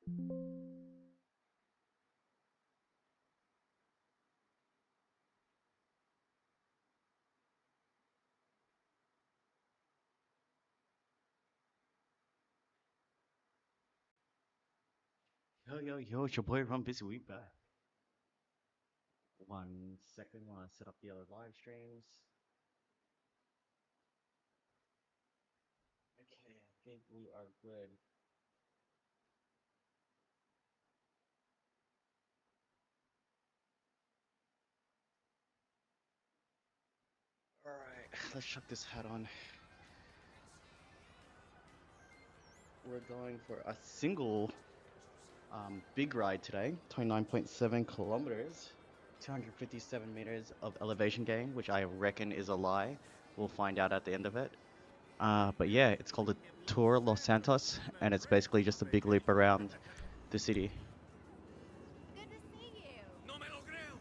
Yo, it's your boy Ron Busy Week back. 1 second while I set up the other live streams. Okay, I think we are good. Alright, let's chuck this hat on. We're going for a single big ride today, 29.7 kilometers, 257 meters of elevation gain, which I reckon is a lie. We'll find out at the end of it. But yeah, it's called the Tour Los Santos, and it's basically just a big loop around the city. Good to see you. No me lo creo.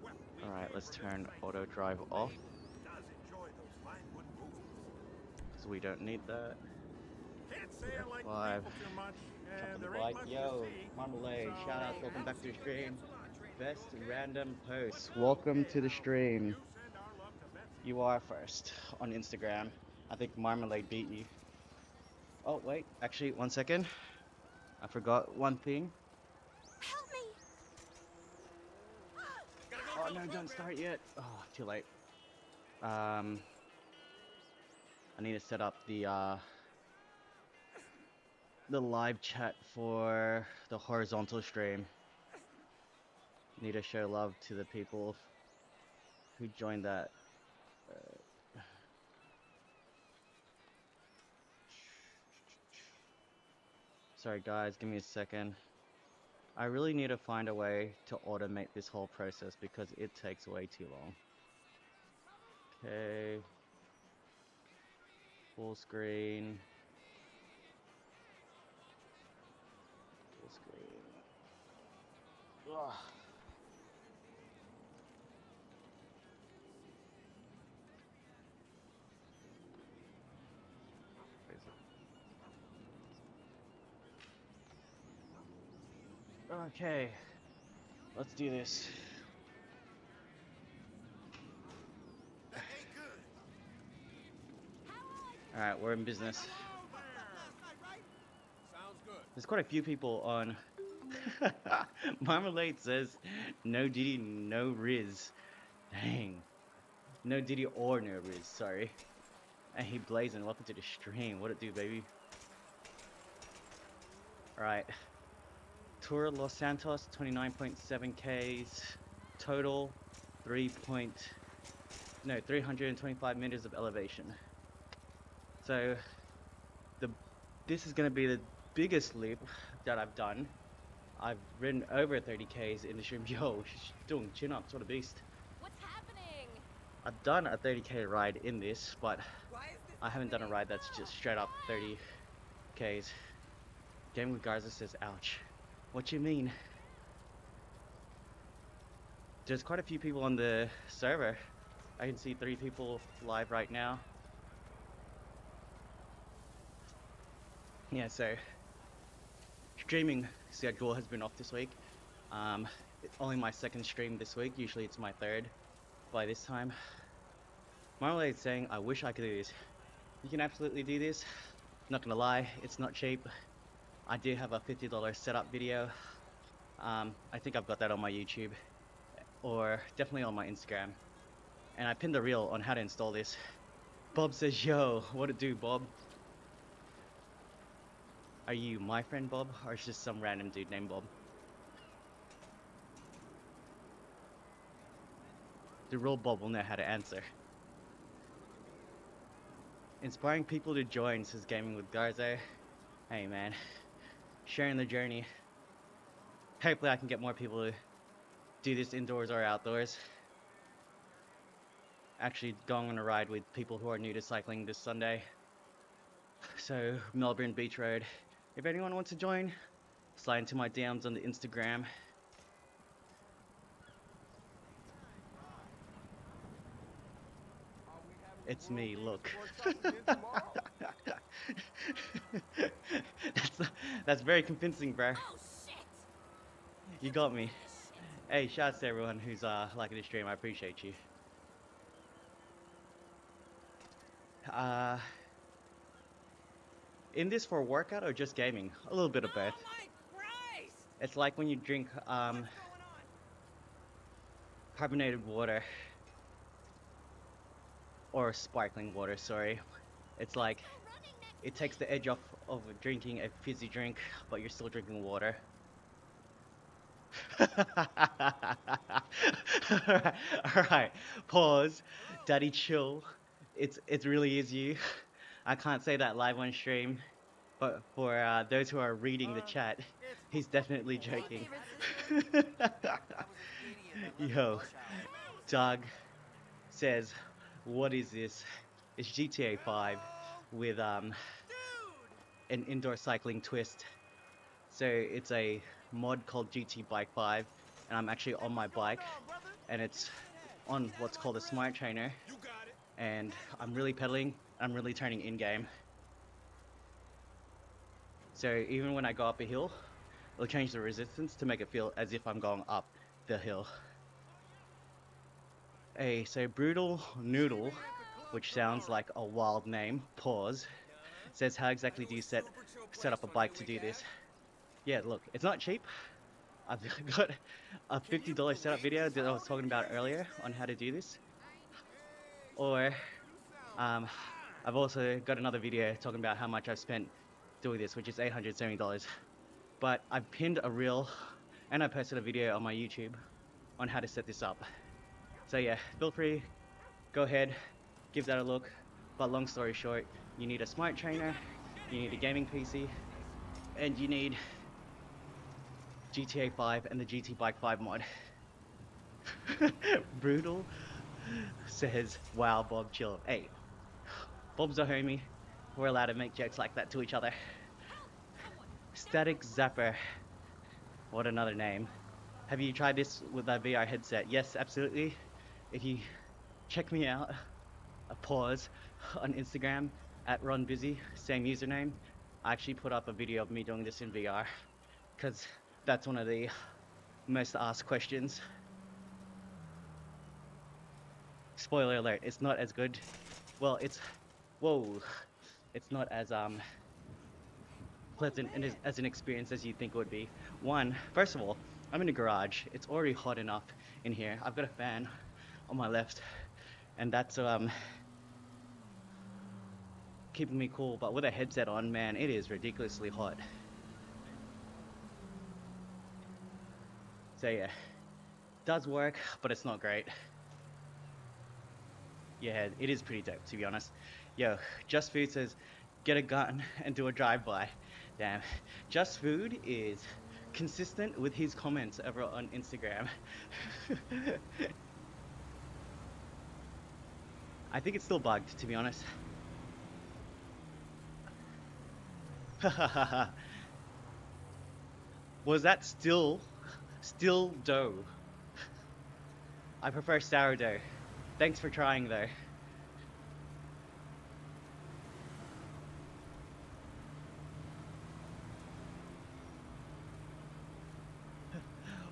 Well, we Alright, came let's for turn just auto the drive beautiful off, maid who does enjoy those fine wood movies. because we don't need that. Can't say I like the F5, people too much, jump on and the there ain't bike. much to Yo, see. Marmalade, shout out, So, welcome back to the stream. thanks a lot, Trent. Best You okay? random post. What's Welcome okay, to the Hal? stream. You send our love to Betsy. You are first on Instagram. I think Marmalade beat you. Oh, wait, actually, 1 second. I forgot one thing. Help me. Gotta go Oh, for the no, don't program. start yet. Oh, too late. I need to set up the live chat for the horizontal stream. Need to show love to the people who joined that. Sorry guys, give me a second. I really need to find a way to automate this whole process because it takes way too long. Okay. Full screen. Full screen. Ugh. Okay, let's do this. That ain't good. Alright, we're in business. Hello there. Sounds good. There's quite a few people on. Marmalade says, no Diddy, no Riz. Dang. No Diddy or no Riz, sorry. And he blazing, welcome to the stream. What it do, baby? Alright. Tour Los Santos, 29.7 Ks. Total, 325 meters of elevation. So, this is going to be the biggest loop that I've done. I've ridden over 30 Ks in the stream. Yo, she's doing chin ups, what a beast. What's happening? I've done a 30K ride in this, but Why is this I haven't done a ride that's just straight up 30 Ks. Game with Garza says, ouch. What you mean? There's quite a few people on the server. I can see 3 people live right now. Yeah, so streaming schedule has been off this week. It's only my second stream this week. Usually it's my third by this time. Marmalade is saying, I wish I could do this. You can absolutely do this. Not gonna lie, it's not cheap. I do have a $50 setup video. I think I've got that on my YouTube, or definitely on my Instagram. And I pinned a reel on how to install this. Bob says, yo, what it do, Bob? Are you my friend, Bob, or is just some random dude named Bob? The real Bob will know how to answer. Inspiring people to join, says Gaming with Garzo. Hey man, sharing the journey. Hopefully I can get more people to do this indoors or outdoors. Actually going on a ride with people who are new to cycling this Sunday. So Melbourne Beach Road. If anyone wants to join, slide into my DMs on the Instagram. It's me, look. that's very convincing, bro. Oh, You got me. Hey, shouts to everyone who's liking the stream. I appreciate you. Uh, in this for workout or just gaming? A little bit of both. Oh my Christ! It's like when you drink What's going on? carbonated water or sparkling water, sorry. It's like Go running next it takes the edge off of drinking a fizzy drink, but you're still drinking water. Alright, pause. Daddy chill. It's really easy. I can't say that live on stream, but for those who are reading the chat, It's he's definitely joking. favorite Yo, Doug says, what is this? It's GTA 5 with an indoor cycling twist. So it's a mod called GT Bike 5, and I'm actually on my bike, and it's on what's called a smart trainer, You got it. and I'm really pedaling, I'm really turning in game. So even when I go up a hill, it'll change the resistance to make it feel as if I'm going up the hill. So Brutal Noodle, which sounds like a wild name, pause, says how exactly do you set up a bike to do this? Yeah, look, it's not cheap. I've got a $50 setup video that I was talking about earlier on how to do this. Or I've also got another video talking about how much I've spent doing this, which is $870. But I've pinned a reel and I posted a video on my YouTube on how to set this up. So yeah, feel free, go ahead, give that a look. But long story short, you need a smart trainer, you need a gaming PC, and you need GTA 5 and the GT Bike 5 mod. Brutal says, wow, Bob, chill. Hey, Bob's a homie. We're allowed to make jokes like that to each other. Static Zapper. What another name. Have you tried this with a VR headset? Yes, absolutely. If you check me out, a pause, on Instagram, @RonBusy, same username. I actually put up a video of me doing this in VR, because that's one of the most asked questions. Spoiler alert, it's not as good. Well, it's not as pleasant and as an experience as you think it would be. First of all, I'm in a garage. It's already hot enough in here. I've got a fan on my left, and that's keeping me cool. But with a headset on, man, it is ridiculously hot. So yeah, does work, but it's not great. Yeah, it is pretty dope, to be honest. Yo, Just Food says, get a gun and do a drive-by. Damn, Just Food is consistent with his comments over on Instagram. I think it's still bugged, to be honest. Was that still dough? I prefer sourdough. Thanks for trying though.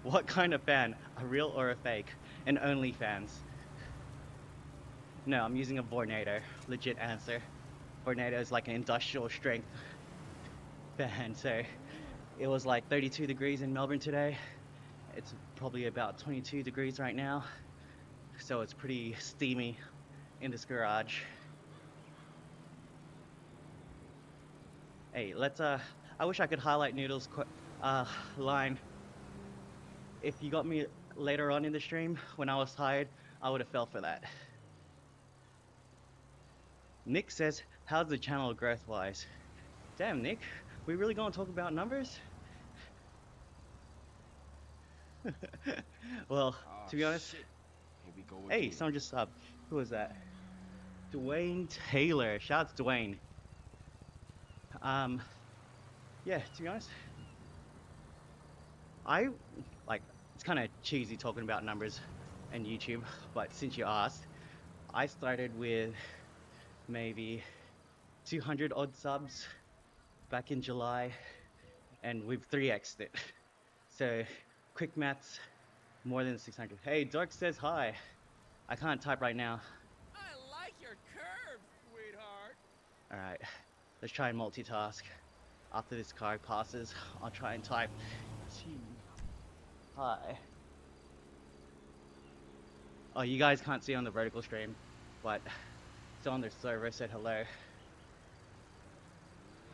What kind of fan? A real or a fake? An OnlyFans? No, I'm using a Vornado. Legit answer. Vornado is like an industrial strength fan, so it was like 32 degrees in Melbourne today. It's probably about 22 degrees right now, so it's pretty steamy in this garage. Hey, let's I wish I could highlight Noodle's line. If you got me later on in the stream when I was tired, I would have fell for that. Nick says, how's the channel growth wise? Damn, Nick, we really gonna talk about numbers? Well, to be honest, Here we go hey, again. someone just subbed. Who was that? Dwayne Taylor. Shouts Dwayne. Yeah, to be honest, it's kind of cheesy talking about numbers and YouTube, but since you asked, I started with maybe 200 odd subs back in July, and we've 3x'd it. So quick maths, more than 600. Hey, Dork says hi. I can't type right now. I like your curves, sweetheart. Alright, let's try and multitask. After this car passes, I'll try and type. Hi. Oh, you guys can't see on the vertical stream, but it's on their server said hello.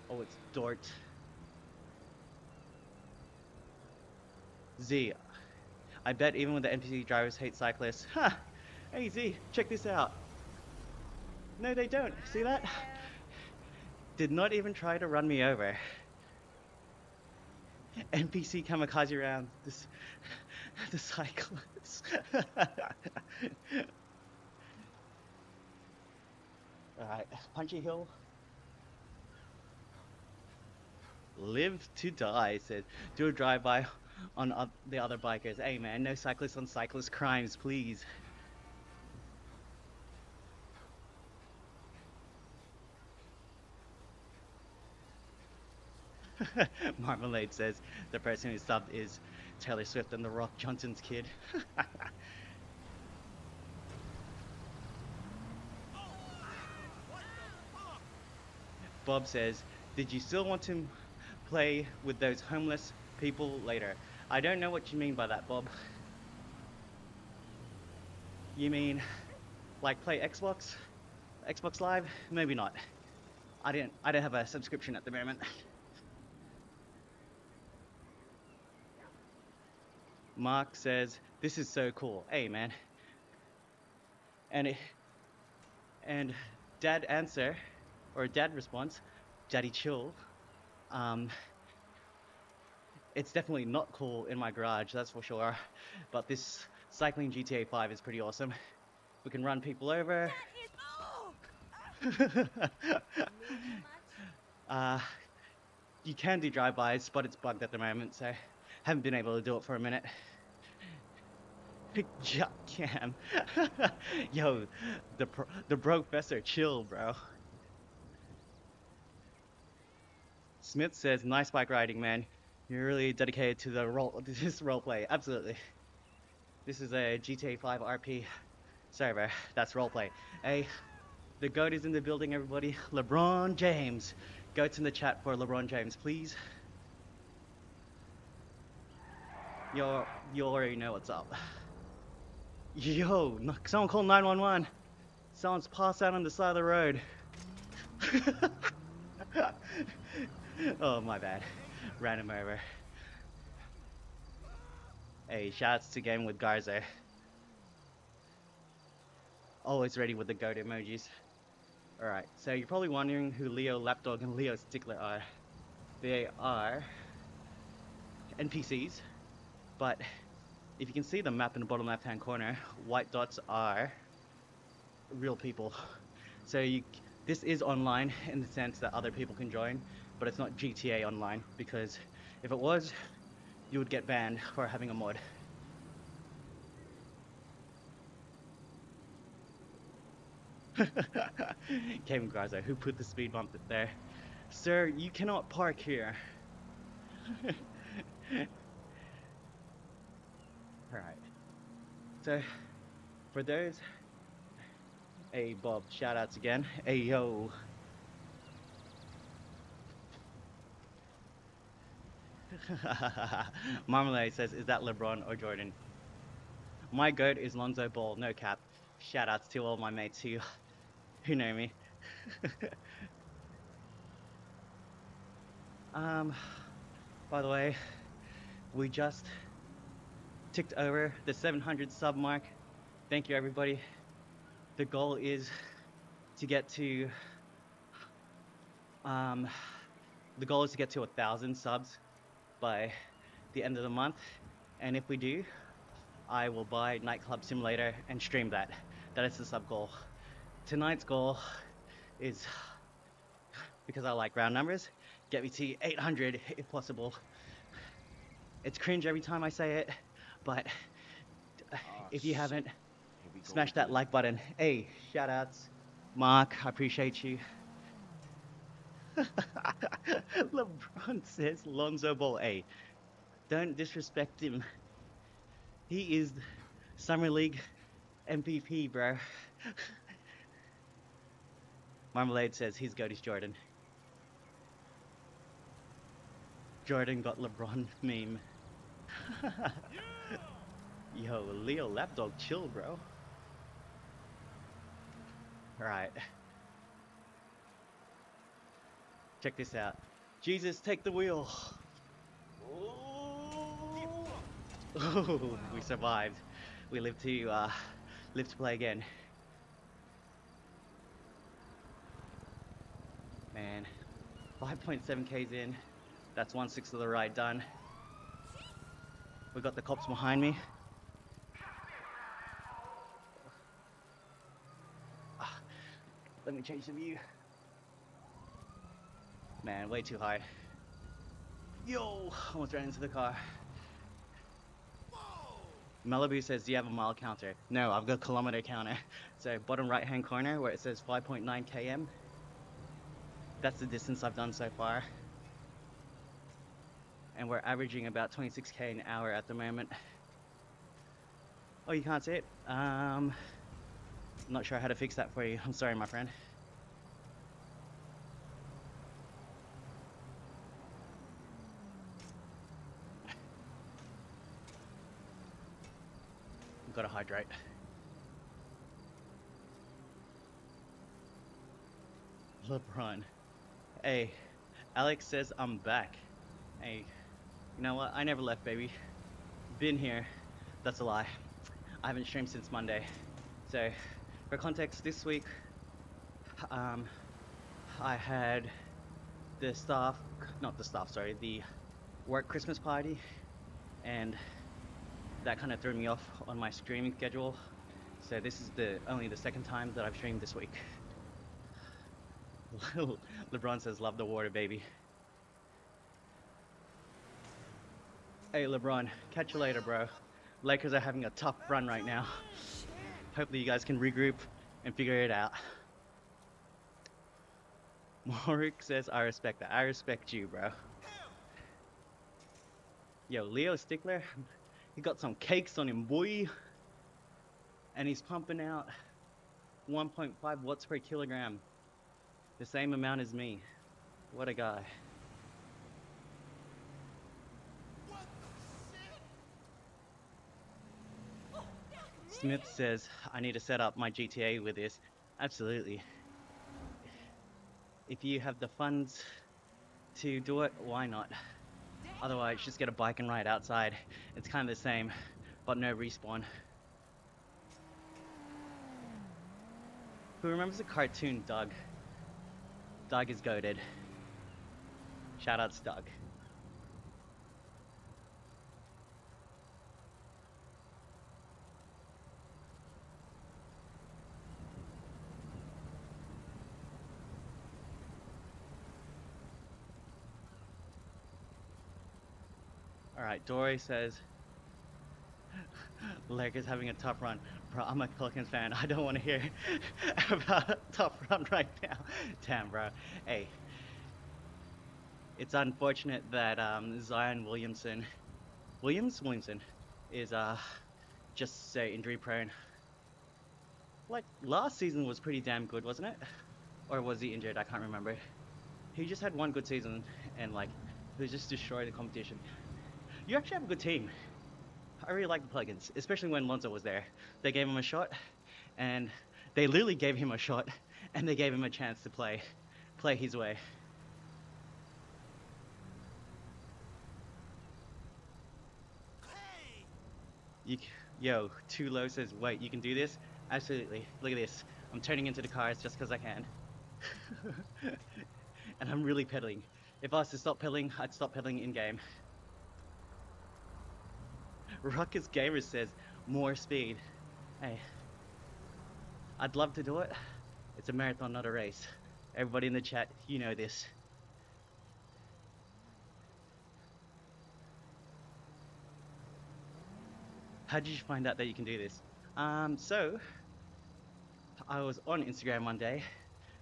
Oh, it's Dort. Z. I bet even with the NPC drivers hate cyclists. Huh! Hey Z, check this out. No, they don't. See that? Did not even try to run me over. NPC kamikaze round. The cyclists. Alright, Punchy Hill. Live to die, said. Do a drive-by on the other bikers. Hey man, no cyclists on cyclist crimes, please. Marmalade says the person who subbed is Taylor Swift and The Rock Johnson's kid. Bob says, did you still want to play with those homeless people later? I don't know what you mean by that, Bob. You mean like play Xbox? Xbox Live? Maybe not. I don't have a subscription at the moment. Mark says, this is so cool. Hey man. And dad answer, or dad response, Daddy chill. It's definitely not cool in my garage, that's for sure. But this cycling GTA 5 is pretty awesome. We can run people over. You can do drive-bys, but it's bugged at the moment, so haven't been able to do it for a minute. Gyat cam. Yo, the professor, chill, bro. Smith says, nice bike riding, man. You're really dedicated to this roleplay. Absolutely. This is a GTA 5 RP server. That's roleplay. Hey, the GOAT is in the building, everybody. LeBron James. GOAT's in the chat for LeBron James, please. You already know what's up. Yo, someone call 911. Someone's passed out on the side of the road. Oh, my bad. Ran him over. Hey, shouts to Game with Garza. Always ready with the GOAT emojis. Alright, so you're probably wondering who Leo Lapdog and Leo Stickler are. They are NPCs, but if you can see the map in the bottom left hand corner, white dots are real people. So this is online in the sense that other people can join, but it's not GTA Online, because if it was, you would get banned for having a mod. Kevin Garza, who put the speed bump there? Sir, you cannot park here. Alright. So, for those... Hey, Bob, shoutouts again. Hey, yo. Marmalade says, is that LeBron or Jordan? My GOAT is Lonzo Ball, no cap. Shoutouts to all my mates who know me. By the way, we just ticked over the 700 sub mark. Thank you, everybody. The goal is to get to 1,000 subs by the end of the month, and if we do, I will buy Nightclub Simulator and stream that. That is the sub goal. Tonight's goal is, because I like round numbers, get me to 800 if possible. It's cringe every time I say it, but if you haven't, smash that like button. Hey, shoutouts. Mark, I appreciate you. LeBron says Lonzo Ball. Hey, don't disrespect him. He is Summer League MVP, bro. Marmalade says his goat is Jordan. Jordan got LeBron meme. Yo, Leo Lapdog, chill, bro. Alright. Check this out. Jesus, take the wheel. Oh, we survived. We live to play again. Man, 5.7 Ks in. That's 1/6 of the ride done. We got the cops behind me. Let me change the view. Man, way too high. Yo, almost ran into the car. Malibu says, do you have a mile counter? No, I've got a kilometer counter. So bottom right hand corner where it says 5.9 km. That's the distance I've done so far. And we're averaging about 26k an hour at the moment. Oh, you can't see it? I'm not sure how to fix that for you. I'm sorry, my friend. Gotta hydrate. LeBron. Hey, Alex says I'm back. Hey, you know what? I never left, baby. Been here. That's a lie. I haven't streamed since Monday. So, for context, this week, I had the work Christmas party, and that kind of threw me off on my streaming schedule. So this is only the second time that I've streamed this week. LeBron says, love the water, baby. Hey LeBron, catch you later, bro. Lakers are having a tough run right now. Hopefully you guys can regroup and figure it out. Morik says, I respect that. I respect you, bro. Yo, Leo Stickler, he got some cakes on him, boy. And he's pumping out 1.5 watts per kilogram. The same amount as me. What a guy. Smith says, I need to set up my GTA with this. Absolutely. If you have the funds to do it, why not? Otherwise, just get a bike and ride outside. It's kind of the same, but no respawn. Who remembers the cartoon Doug? Doug is goated. Shoutouts Doug. Alright, Dory says, Lakers having a tough run. Bro, I'm a Pelicans fan. I don't want to hear about a tough run right now. Damn, bro. Hey, it's unfortunate that Zion Williamson is just so injury prone. Like, last season was pretty damn good, wasn't it? Or was he injured? I can't remember. He just had one good season and like they just destroyed the competition. You actually have a good team. I really like the Pelicans, especially when Lonzo was there. They gave him a shot, and they literally gave him a shot, and they gave him a chance to play his way. Yo, Too Low says, wait, you can do this? Absolutely. Look at this. I'm turning into the cars just because I can. And I'm really pedaling. If I was to stop pedaling, I'd stop pedaling in-game. Ruckus Gamer says, more speed. Hey, I'd love to do it. It's a marathon, not a race. Everybody in the chat, you know this. How did you find out that you can do this? So, I was on Instagram one day,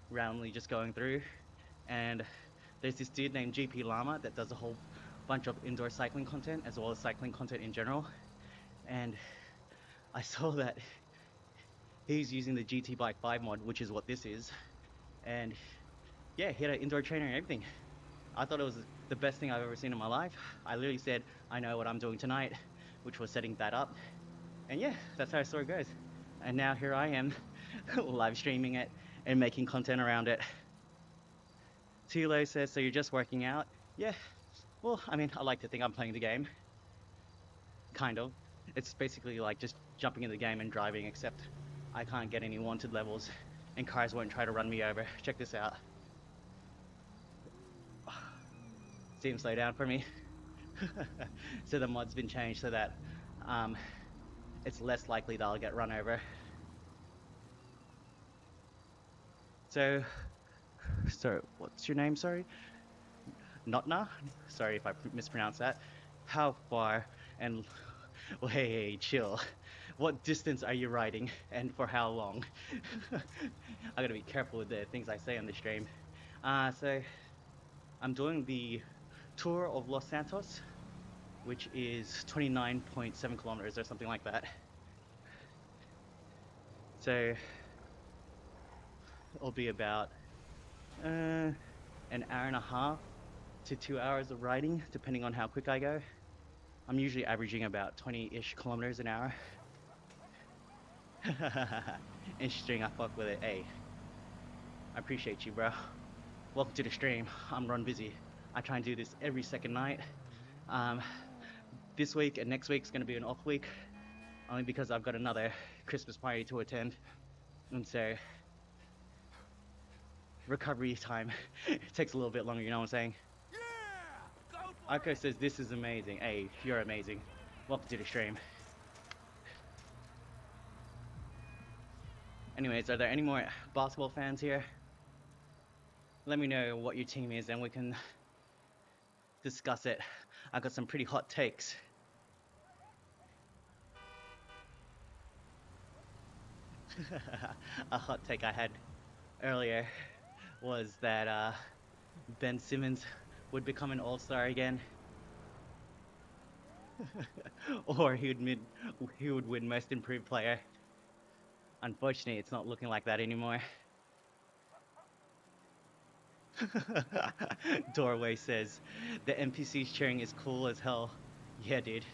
randomly just going through, and there's this dude named GP Llama that does a whole bunch of indoor cycling content as well as cycling content in general. and I saw that he's using the GT Bike 5 mod, which is what this is, and yeah, he had an indoor trainer and everything. I thought it was the best thing I've ever seen in my life. I literally said, I know what I'm doing tonight, which was setting that up. And yeah, that's how the story goes. And now here I am, live streaming it and making content around it. Tilo says, so you're just working out? Yeah, well, I mean, I like to think I'm playing the game. Kind of. It's basically like just jumping in the game and driving, except I can't get any wanted levels and cars won't try to run me over. Check this out. See him slow down for me. So the mod's been changed so that it's less likely that I'll get run over. So what's your name? Sorry, Notna. Sorry if I mispronounced that. How far and well, hey, chill. What distance are you riding and for how long? I gotta be careful with the things I say on the stream. So I'm doing the tour of Los Santos, which is 29.7 kilometers or something like that. So it'll be about an hour and a half to 2 hours of riding, depending on how quick I go. I'm usually averaging about 20-ish kilometers an hour. Interesting, I fuck with it. Hey, I appreciate you, bro. Welcome to the stream. I'm Ron Busy. I try and do this every second night. This week and next week's gonna be an off week, only because I've got another Christmas party to attend, and so recovery time takes a little bit longer. You know what I'm saying? Yeah! Go for Arco it! says this is amazing. Hey, you're amazing. Welcome to the stream. Anyways, are there any more basketball fans here? Let me know what your team is and we can discuss it. I got some pretty hot takes. A hot take I had earlier was that Ben Simmons would become an all-star again. Or he would win most improved player. Unfortunately, it's not looking like that anymore. Doorway says, the NPC's cheering is cool as hell. Yeah, dude.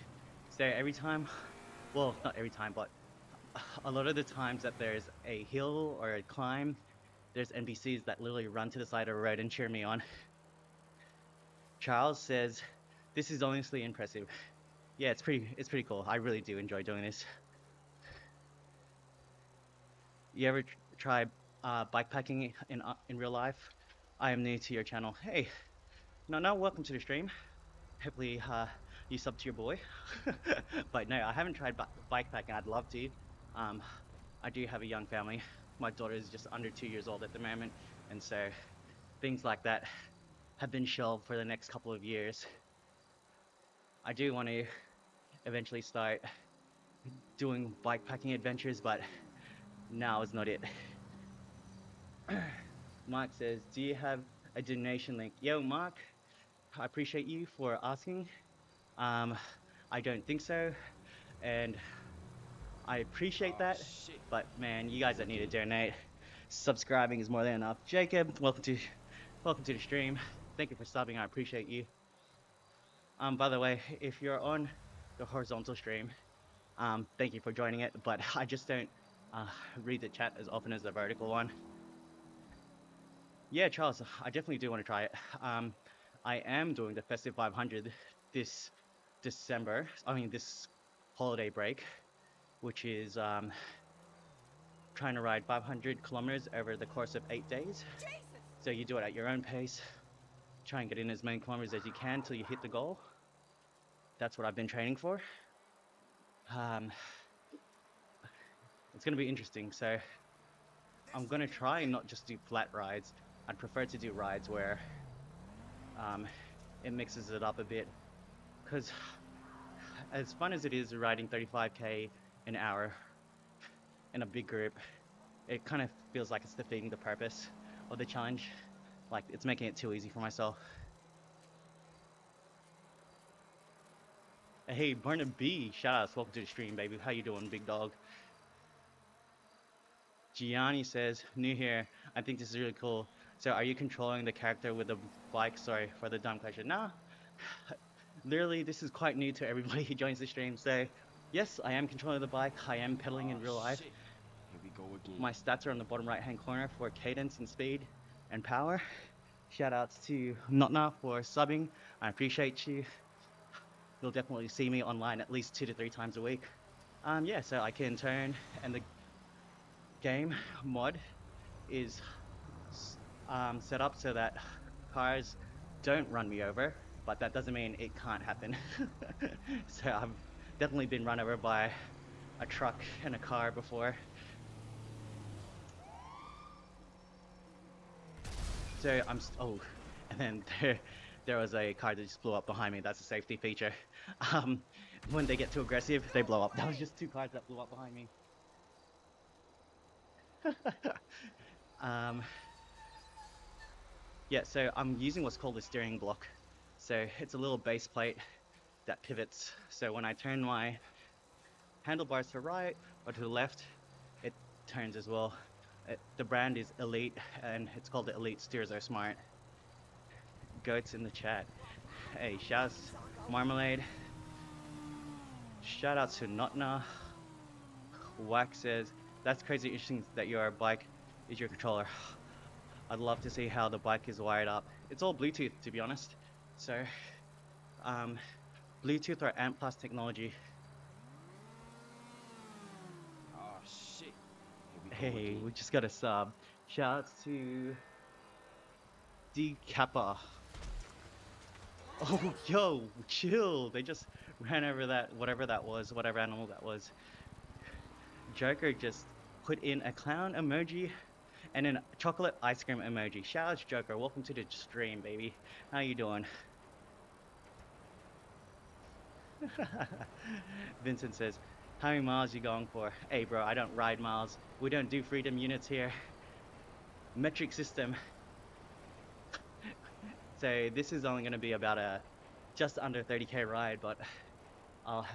So every time, well, not every time, but a lot of the times that there's a hill or a climb, there's NPCs that literally run to the side of the road and cheer me on. Charles says, this is honestly impressive. Yeah, it's pretty cool. I really do enjoy doing this. You ever try bikepacking in real life? I am new to your channel. Hey, no, welcome to the stream. Hopefully you sub to your boy. But no, I haven't tried bikepacking. I'd love to. I do have a young family. My daughter is just under 2 years old at the moment, and so things like that have been shelved for the next couple of years. I do want to eventually start doing bikepacking adventures, but now is not it. Mark says, do you have a donation link? Yo, Mark, I appreciate you for asking. I don't think so, and I appreciate that, but man, you guys that need to donate, subscribing is more than enough. Jacob, welcome to the stream. Thank you for subbing. I appreciate you. By the way, if you're on the horizontal stream, thank you for joining it, but I just don't read the chat as often as the vertical one. Yeah, Charles, I definitely do want to try it. I am doing the Festive 500 this December. I mean, this holiday break, which is trying to ride 500 kilometers over the course of 8 days. So you do it at your own pace. Try and get in as many kilometers as you can till you hit the goal. That's what I've been training for. It's going to be interesting. So I'm going to try and not just do flat rides. I'd prefer to do rides where it mixes it up a bit. Because as fun as it is riding 35k an hour in a big group, it kind of feels like it's defeating the purpose of the challenge. Like, it's making it too easy for myself. Hey, Barnaby, shout outs, welcome to the stream, baby. How you doing, big dog? Gianni says, new here. I think this is really cool. So, are you controlling the character with the bike? Sorry for the dumb question. Nah, literally, this is quite new to everybody who joins the stream. So, yes, I am controlling the bike. I am pedaling in Oh real life. shit. Here we go again. My stats are on the bottom right hand corner for cadence and speed and power. Shout outs to Notna for subbing. I appreciate you. You'll definitely see me online at least 2 to 3 times a week. Yeah, so I can turn, and the game mod is set up so that cars don't run me over, but that doesn't mean it can't happen. So I've definitely been run over by a truck and a car before. So oh, and then there was a car that just blew up behind me. That's a safety feature. When they get too aggressive, they blow up. That was just 2 cars that blew up behind me. Yeah, so I'm using what's called a steering block. So it's a little base plate that pivots. So when I turn my handlebars to the right or to the left, it turns as well. The brand is Elite, and it's called the Elite Steers Are Smart. Goats in the chat. Hey, shouts, Marmalade. Shout out to Notna. Wax says, that's crazy interesting that your bike is your controller. I'd love to see how the bike is wired up. It's all Bluetooth, to be honest. So, Bluetooth or ANT Plus technology. Oh shit. Here we go Hey, again. we just got a sub. Shouts to D Kappa. Oh, yo, chill. They just ran over that, whatever that was, whatever animal that was. Joker just put in a clown emoji and a chocolate ice cream emoji. Shouts, Joker. Welcome to the stream, baby. How you doing? Vincent says, how many miles you going for? Hey, bro, I don't ride miles. We don't do freedom units here. Metric system. So this is only going to be about a just under 30k ride, but I'll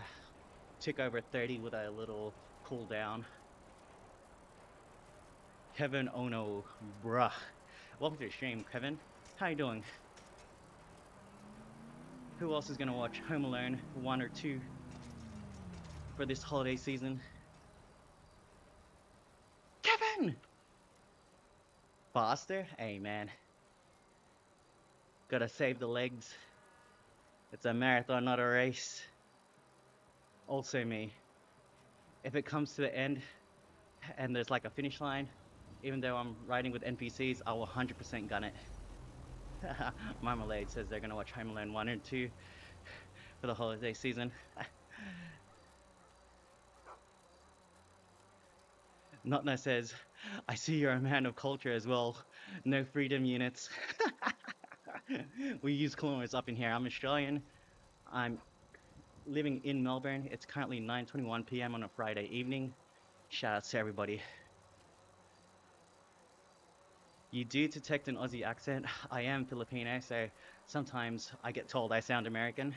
tick over 30 with a little cool down. Kevin Ono, bruh. Welcome to the stream, Kevin. How you doing? Who else is going to watch Home Alone 1 or 2 for this holiday season? Kevin! Faster? Hey, man. Gotta save the legs. It's a marathon, not a race. Also me. If it comes to the end and there's like a finish line, even though I'm riding with NPCs, I will 100% gun it. Marmalade says they're gonna watch Home Alone 1 and 2 for the holiday season. Notna says, I see you're a man of culture as well. No freedom units. We use kilometers up in here. I'm Australian. I'm living in Melbourne. It's currently 9:21 p.m. on a Friday evening. Shout out to everybody. You do detect an Aussie accent. I am Filipino, so sometimes I get told I sound American.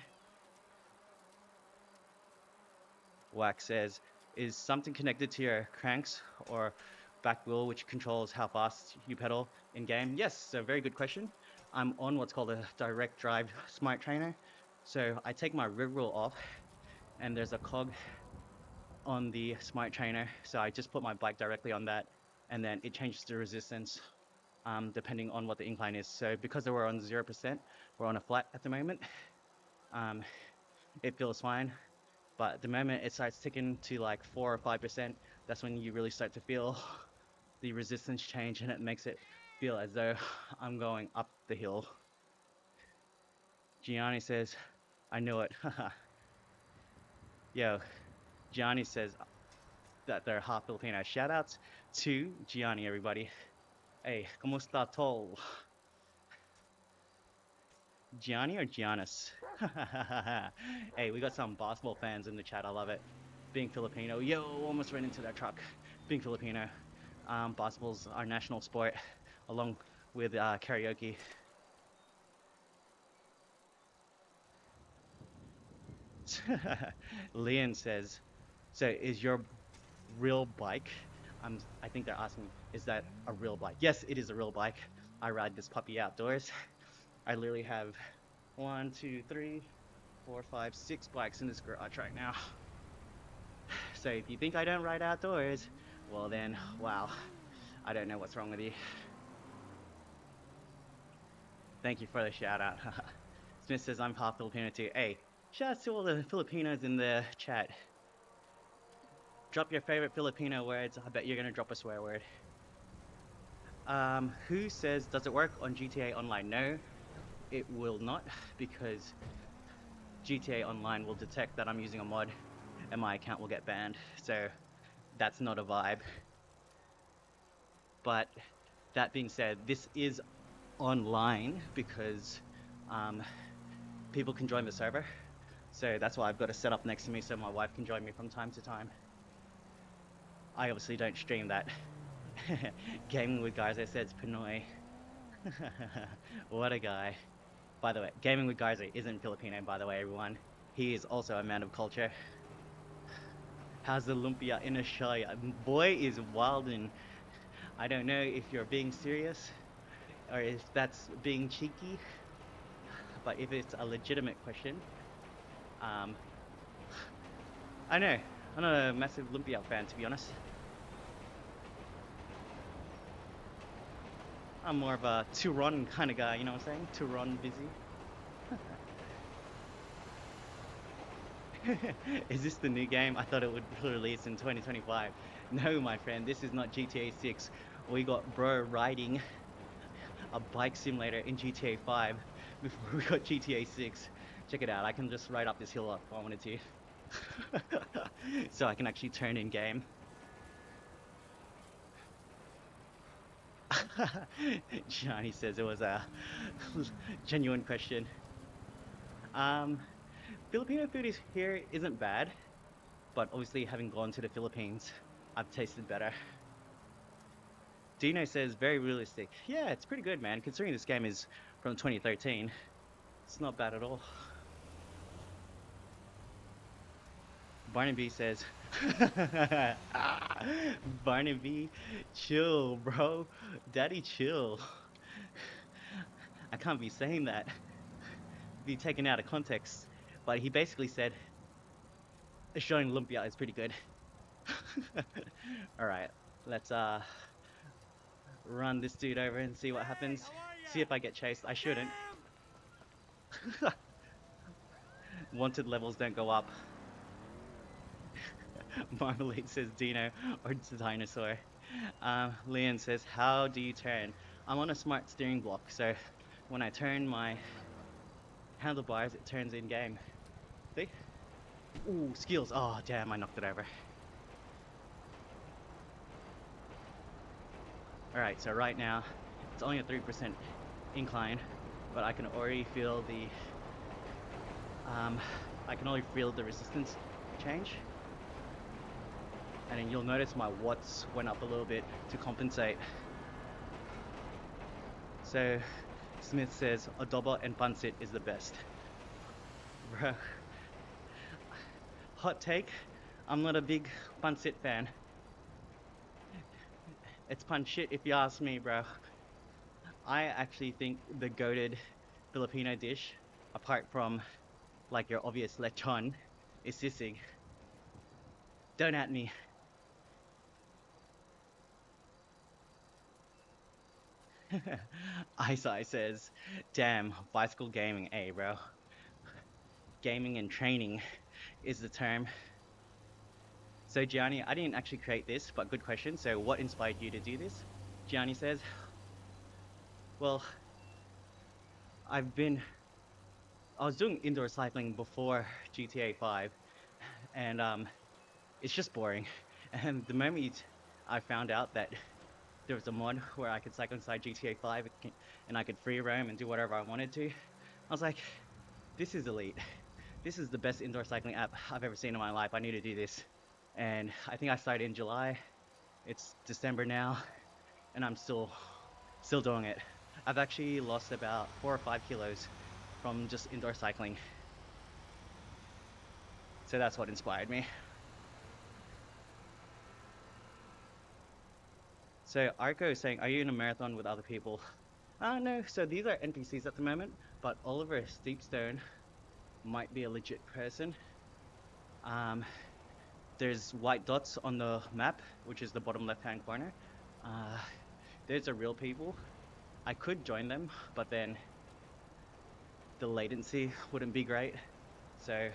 Wax says, is something connected to your cranks or back wheel which controls how fast you pedal in game? Yes, a very good question. I'm on what's called a direct drive smart trainer. So I take my rear wheel off and there's a cog on the smart trainer. So I just put my bike directly on that and then it changes the resistance depending on what the incline is. So because we're on 0%, we're on a flat at the moment. It feels fine. But the moment it starts ticking to like 4 or 5%, that's when you really start to feel the resistance change and it makes it feel as though I'm going up the hill. Gianni says, I knew it. Yo, Gianni says that they're half Filipino. Shout outs to Gianni, everybody. Hey, ¿cómo está todo? Gianni or Giannis? Hey, we got some basketball fans in the chat. I love it. Being Filipino. Yo, almost ran into that truck. Being Filipino. Basketball's our national sport, along with karaoke. Leon says, so is your real bike? I think they're asking, is that a real bike? Yes, it is a real bike. I ride this puppy outdoors. I literally have 1, 2, 3, 4, 5, 6 bikes in this garage right now. So if you think I don't ride outdoors, well then, wow, I don't know what's wrong with you. Thank you for the shout out. Smith says I'm half Filipino too. Hey, shout out to all the Filipinos in the chat. Drop your favorite Filipino words. I bet you're gonna drop a swear word. Who says, does it work on GTA Online? No, it will not, because GTA Online will detect that I'm using a mod and my account will get banned. So that's not a vibe. But that being said, this is online because people can join the server. So that's why I've got it set up next to me so my wife can join me from time to time. I obviously don't stream that. Gaming with Guys, I said it's Pinoy. What a guy. By the way, Gaming with Garza isn't Filipino, by the way, everyone. He is also a man of culture. How's the lumpia in Australia? Boy is wildin'. I don't know if you're being serious or if that's being cheeky, but if it's a legitimate question, I know. I'm not a massive lumpia fan, to be honest. I'm more of a Turon kind of guy, you know what I'm saying? Turon busy. Is this the new game? I thought it would release in 2025. No, my friend, this is not GTA 6. We got bro riding a bike simulator in GTA 5 before we got GTA 6. Check it out. I can just ride up this hill if I wanted to. So I can actually turn in game. Johnny says it was a genuine question. Filipino food here isn't bad, but obviously having gone to the Philippines, I've tasted better. Dino says very realistic. Yeah, it's pretty good, man. Considering this game is from 2013, it's not bad at all. Barnaby says, Barnaby, chill, bro. Daddy, chill. I can't be saying that. Be taken out of context. But he basically said, showing lumpia is pretty good. Alright, let's run this dude over and see what happens. See if I get chased. I shouldn't. Wanted levels don't go up. Marmalade says Dino or dinosaur. Leon says, how do you turn? I'm on a smart steering block, so when I turn my handlebars, it turns in game. See? Ooh, skills. Oh, damn, I knocked it over. Alright, so right now, it's only a 3% incline, but I can already feel the resistance change. And then you'll notice my watts went up a little bit to compensate. So Smith says adobo and pancit is the best. Bro, hot take, I'm not a big pancit fan. It's pancit if you ask me, bro. I actually think the goated Filipino dish, apart from like your obvious lechon, is sisig. Don't at me. Isai says, damn, bicycle gaming, hey bro. Gaming and training is the term. So Gianni, I didn't actually create this, but good question. So what inspired you to do this? Gianni says, well, I was doing indoor cycling before GTA 5, and it's just boring. And the moment I found out that there was a mod where I could cycle inside GTA 5 and I could free roam and do whatever I wanted to, I was like, this is elite. This is the best indoor cycling app I've ever seen in my life. I need to do this. And I think I started in July. It's December now, and I'm still doing it. I've actually lost about 4 or 5 kilos from just indoor cycling. So that's what inspired me. So Arco is saying, are you in a marathon with other people? No, so these are NPCs at the moment, but Oliver Steepstone might be a legit person. There's white dots on the map, which is the bottom left-hand corner. Those are real people. I could join them, but then the latency wouldn't be great. So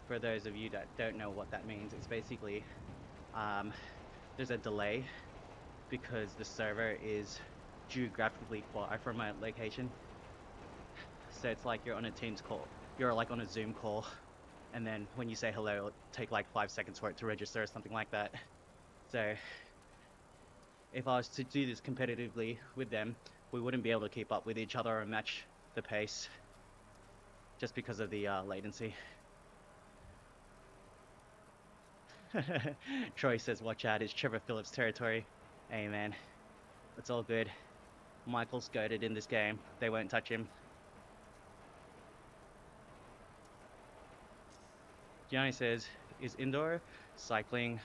for those of you that don't know what that means, it's basically there's a delay because the server is geographically far from my location. So it's like you're on a Teams call, you're like on a Zoom call, and then when you say hello, it'll take like 5 seconds for it to register or something like that. So if I was to do this competitively with them, we wouldn't be able to keep up with each other or match the pace just because of the latency. Troy says, watch out, it's Trevor Phillips territory. Hey man, it's all good. Michael's goated in this game. They won't touch him. Gianni says, is indoor cycling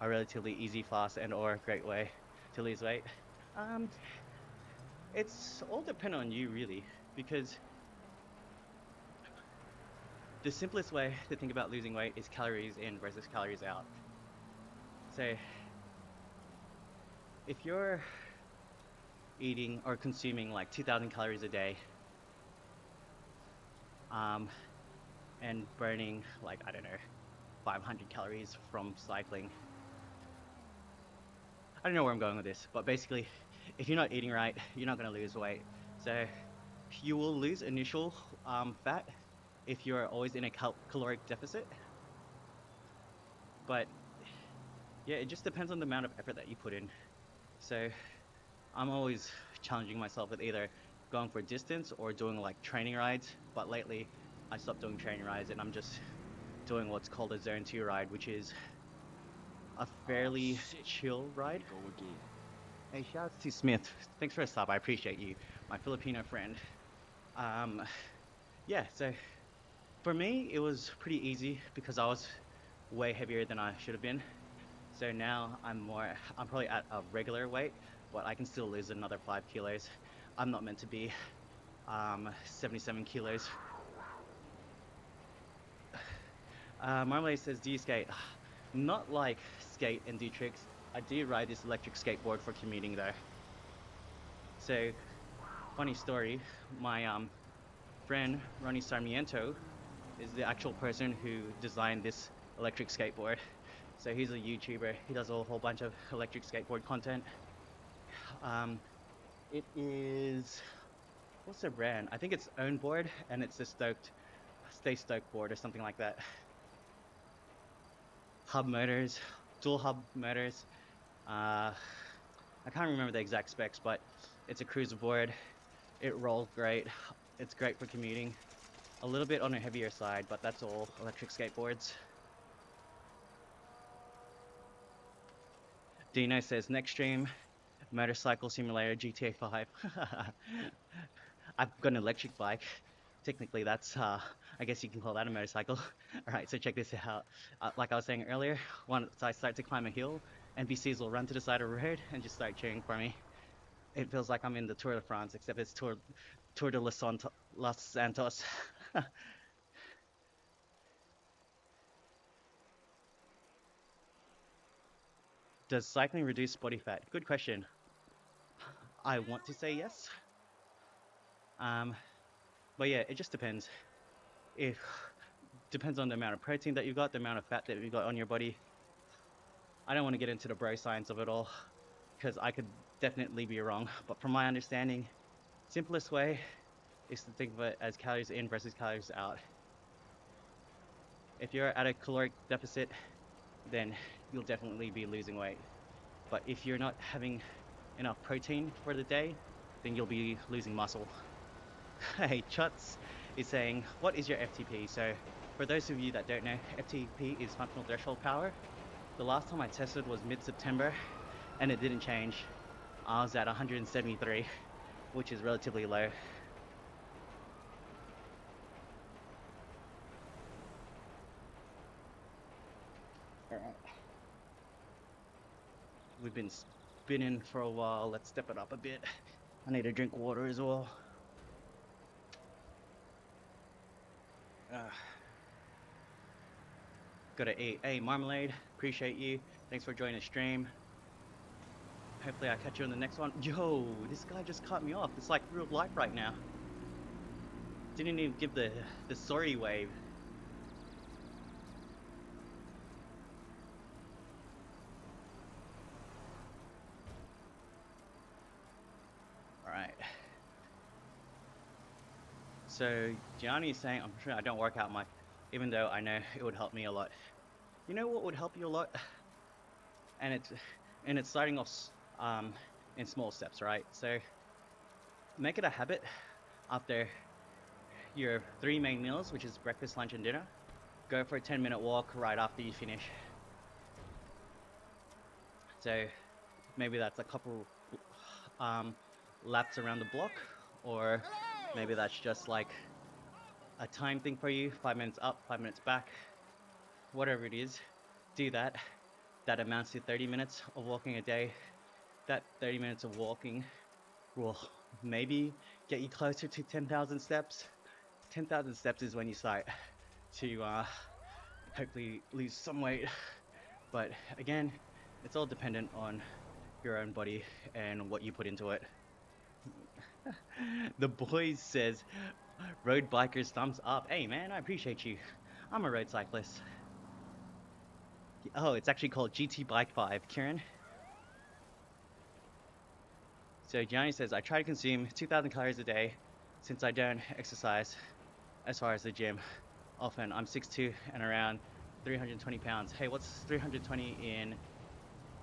a relatively easy, fast, and or great way to lose weight? It's all dependent on you really, because the simplest way to think about losing weight is calories in versus calories out. So if you're eating or consuming like 2,000 calories a day, and burning like, I don't know, 500 calories from cycling. I don't know where I'm going with this, but basically, if you're not eating right, you're not going to lose weight. So you will lose initial fat if you're always in a caloric deficit. But yeah, it just depends on the amount of effort that you put in. So I'm always challenging myself with either going for distance or doing like training rides. But lately, I stopped doing training rides and I'm just doing what's called a Zone 2 ride, which is a fairly chill ride. Here we go again. Hey, shouts to Smith. Thanks for a sub. I appreciate you, my Filipino friend. Yeah, so for me, it was pretty easy because I was way heavier than I should have been. So now I'm probably at a regular weight, but I can still lose another 5 kilos. I'm not meant to be 77 kilos. Marmalade says, do you skate? Not like skate and do tricks. I do ride this electric skateboard for commuting though. So, funny story, my friend Ronnie Sarmiento is the actual person who designed this electric skateboard. So he's a YouTuber, he does a whole bunch of electric skateboard content. It is, what's the brand? I think it's Own Board, and it's a Stay Stoked board or something like that. Hub motors, dual hub motors. I can't remember the exact specs, but it's a cruiser board. It rolls great. It's great for commuting. A little bit on a heavier side, but that's all electric skateboards. Dino says, next stream, motorcycle simulator GTA 5. I've got an electric bike. Technically, that's, I guess you can call that a motorcycle. All right, so check this out. Like I was saying earlier, once I start to climb a hill, NPCs will run to the side of the road and just start cheering for me. It feels like I'm in the Tour de France, except it's Tour de Los Santos. Does cycling reduce body fat? Good question. I want to say yes. But yeah, it just depends. Depends on the amount of protein that you've got, the amount of fat that you've got on your body. I don't want to get into the bro science of it all, because I could definitely be wrong. But from my understanding, simplest way is to think of it as calories in versus calories out. If you're at a caloric deficit, then you'll definitely be losing weight. But if you're not having enough protein for the day, then you'll be losing muscle. Hey, Chuts is saying, what is your FTP? So for those of you that don't know, FTP is functional threshold power. The last time I tested was mid-September and it didn't change. I was at 173, which is relatively low. Alright. We've been spinning for a while. Let's step it up a bit. I need to drink water as well. Gotta eat. Hey, Marmalade, appreciate you. Thanks for joining the stream. Hopefully I catch you on the next one. Yo, this guy just cut me off. It's like real life right now. Didn't even give the sorry wave. Alright. So Gianni is saying, I'm sure I don't work out much, even though I know it would help me a lot. You know what would help you a lot? And it's starting off in small steps, right? So make it a habit after your 3 main meals, which is breakfast, lunch, and dinner. Go for a 10-minute walk right after you finish. So maybe that's a couple laps around the block, or maybe that's just like a time thing for you, 5 minutes up, 5 minutes back, whatever it is. Do that. That amounts to 30 minutes of walking a day. That 30 minutes of walking will maybe get you closer to 10,000 steps. 10,000 steps is when you start to hopefully lose some weight. But again, it's all dependent on your own body and what you put into it. The boys says, road bikers thumbs up. Hey man, I appreciate you. I'm a road cyclist. Oh, it's actually called GT Bike 5, Kieran. So Gianni says, I try to consume 2,000 calories a day since I don't exercise as far as the gym. Often I'm 6'2" and around 320 pounds. Hey, what's 320 in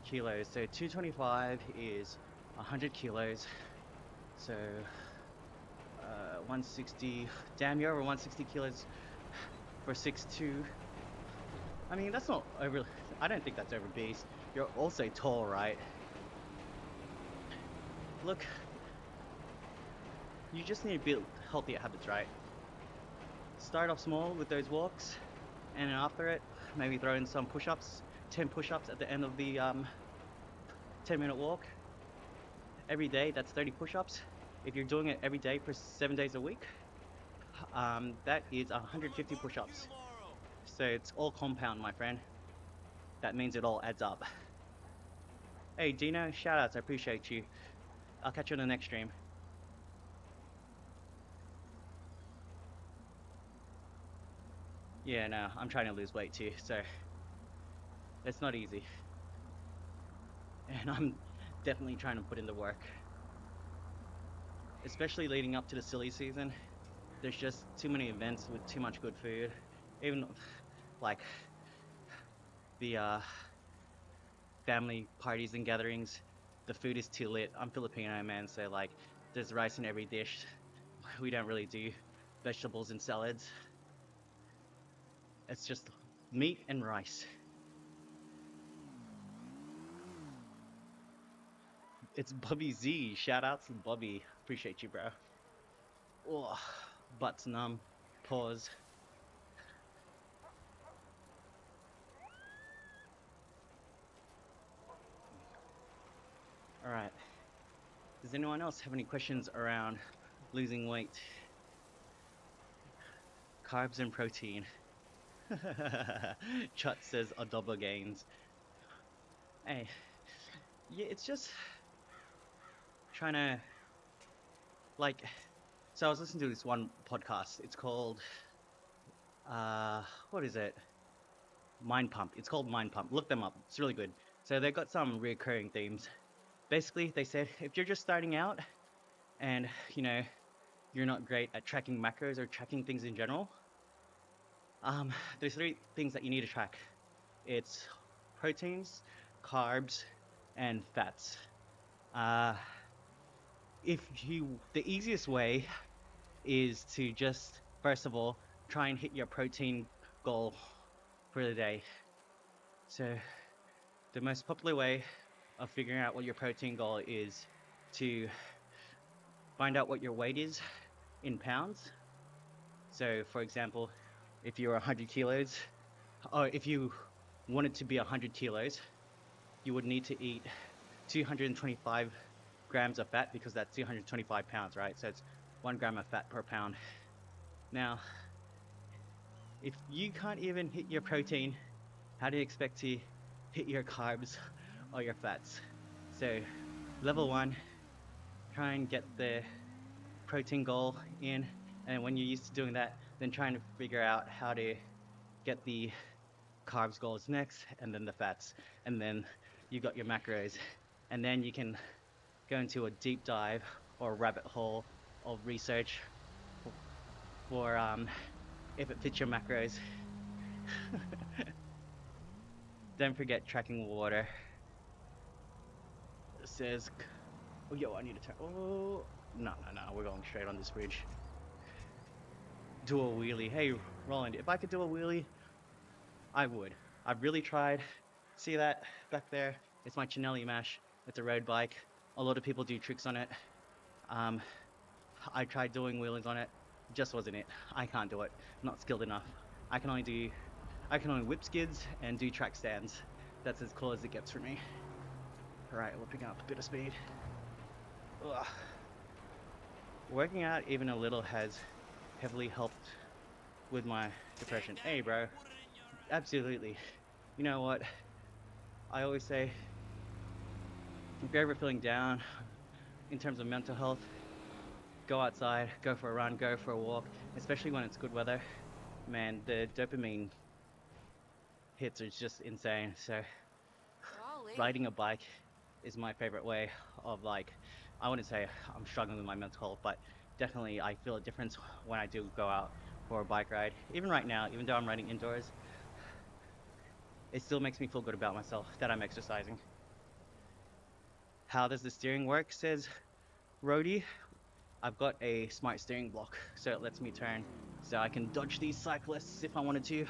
kilos? So 225 is 100 kilos. So 160, damn, you're over 160 kilos for 6'2". I mean, that's not over, I don't think that's over beast. You're also tall, right? Look, you just need to build healthier habits, right? Start off small with those walks, and after it, maybe throw in some push-ups, 10 push-ups at the end of the 10-minute walk. Every day, that's 30 push-ups. If you're doing it every day for 7 days a week, that is 150 push-ups. So it's all compound, my friend. That means it all adds up. Hey Dino, shoutouts, I appreciate you. I'll catch you on the next stream. Yeah, no, I'm trying to lose weight too, so it's not easy. And I'm definitely trying to put in the work. Especially leading up to the silly season. There's just too many events with too much good food. Even like the family parties and gatherings, the food is too lit. I'm Filipino, man, so like there's rice in every dish. We don't really do vegetables and salads. It's just meat and rice. It's Bubby Z. Shout out to Bubby. Appreciate you, bro. Oh, butt's numb. Pause. All right. Does anyone else have any questions around losing weight? Carbs and protein. Chut says adobo gains. Hey, yeah, it's just trying to, like, so I was listening to this one podcast. It's called, what is it? Mind Pump. It's called Mind Pump. Look them up. It's really good. So they've got some recurring themes. Basically, they said if you're just starting out and, you know, you're not great at tracking macros or tracking things in general, there's 3 things that you need to track. It's proteins, carbs, and fats. The easiest way is to just, first of all, try and hit your protein goal for the day. So the most popular way of figuring out what your protein goal is to find out what your weight is in pounds. So for example, if you're 100 kilos, or if you wanted to be 100 kilos, you would need to eat 225 grams of fat, because that's 225 pounds, right? So it's 1 gram of fat per pound. Now, if you can't even hit your protein, how do you expect to hit your carbs or your fats? So level 1, try and get the protein goal in, and when you're used to doing that, then trying to figure out how to get the carbs goals next, and then the fats, and then you got your macros, and then you can go into a deep dive or rabbit hole of research for if it fits your macros. Don't forget tracking water. It says, oh yo, I need to turn. Oh no, we're going straight on this bridge. Do a wheelie. Hey Roland, if I could do a wheelie, I would. I've really tried. See that back there? It's my Chinelli Mash. It's a road bike. A lot of people do tricks on it. I tried doing wheelies on it. Just wasn't it. I can't do it. I'm not skilled enough. I can only whip skids and do track stands. That's as cool as it gets for me. Alright, we're picking up a bit of speed. Ugh. Working out even a little has heavily helped with my depression. Hey bro, absolutely. You know what? I always say, if you're ever feeling down in terms of mental health, go outside, go for a run, go for a walk, especially when it's good weather. Man, the dopamine hits are just insane. So riding a bike is my favorite way of, like, I wouldn't say I'm struggling with my mental health, but definitely I feel a difference when I do go out for a bike ride. Even right now, even though I'm riding indoors, it still makes me feel good about myself that I'm exercising. How does the steering work, says Rody? I've got a smart steering block, so it lets me turn, so I can dodge these cyclists if I wanted to.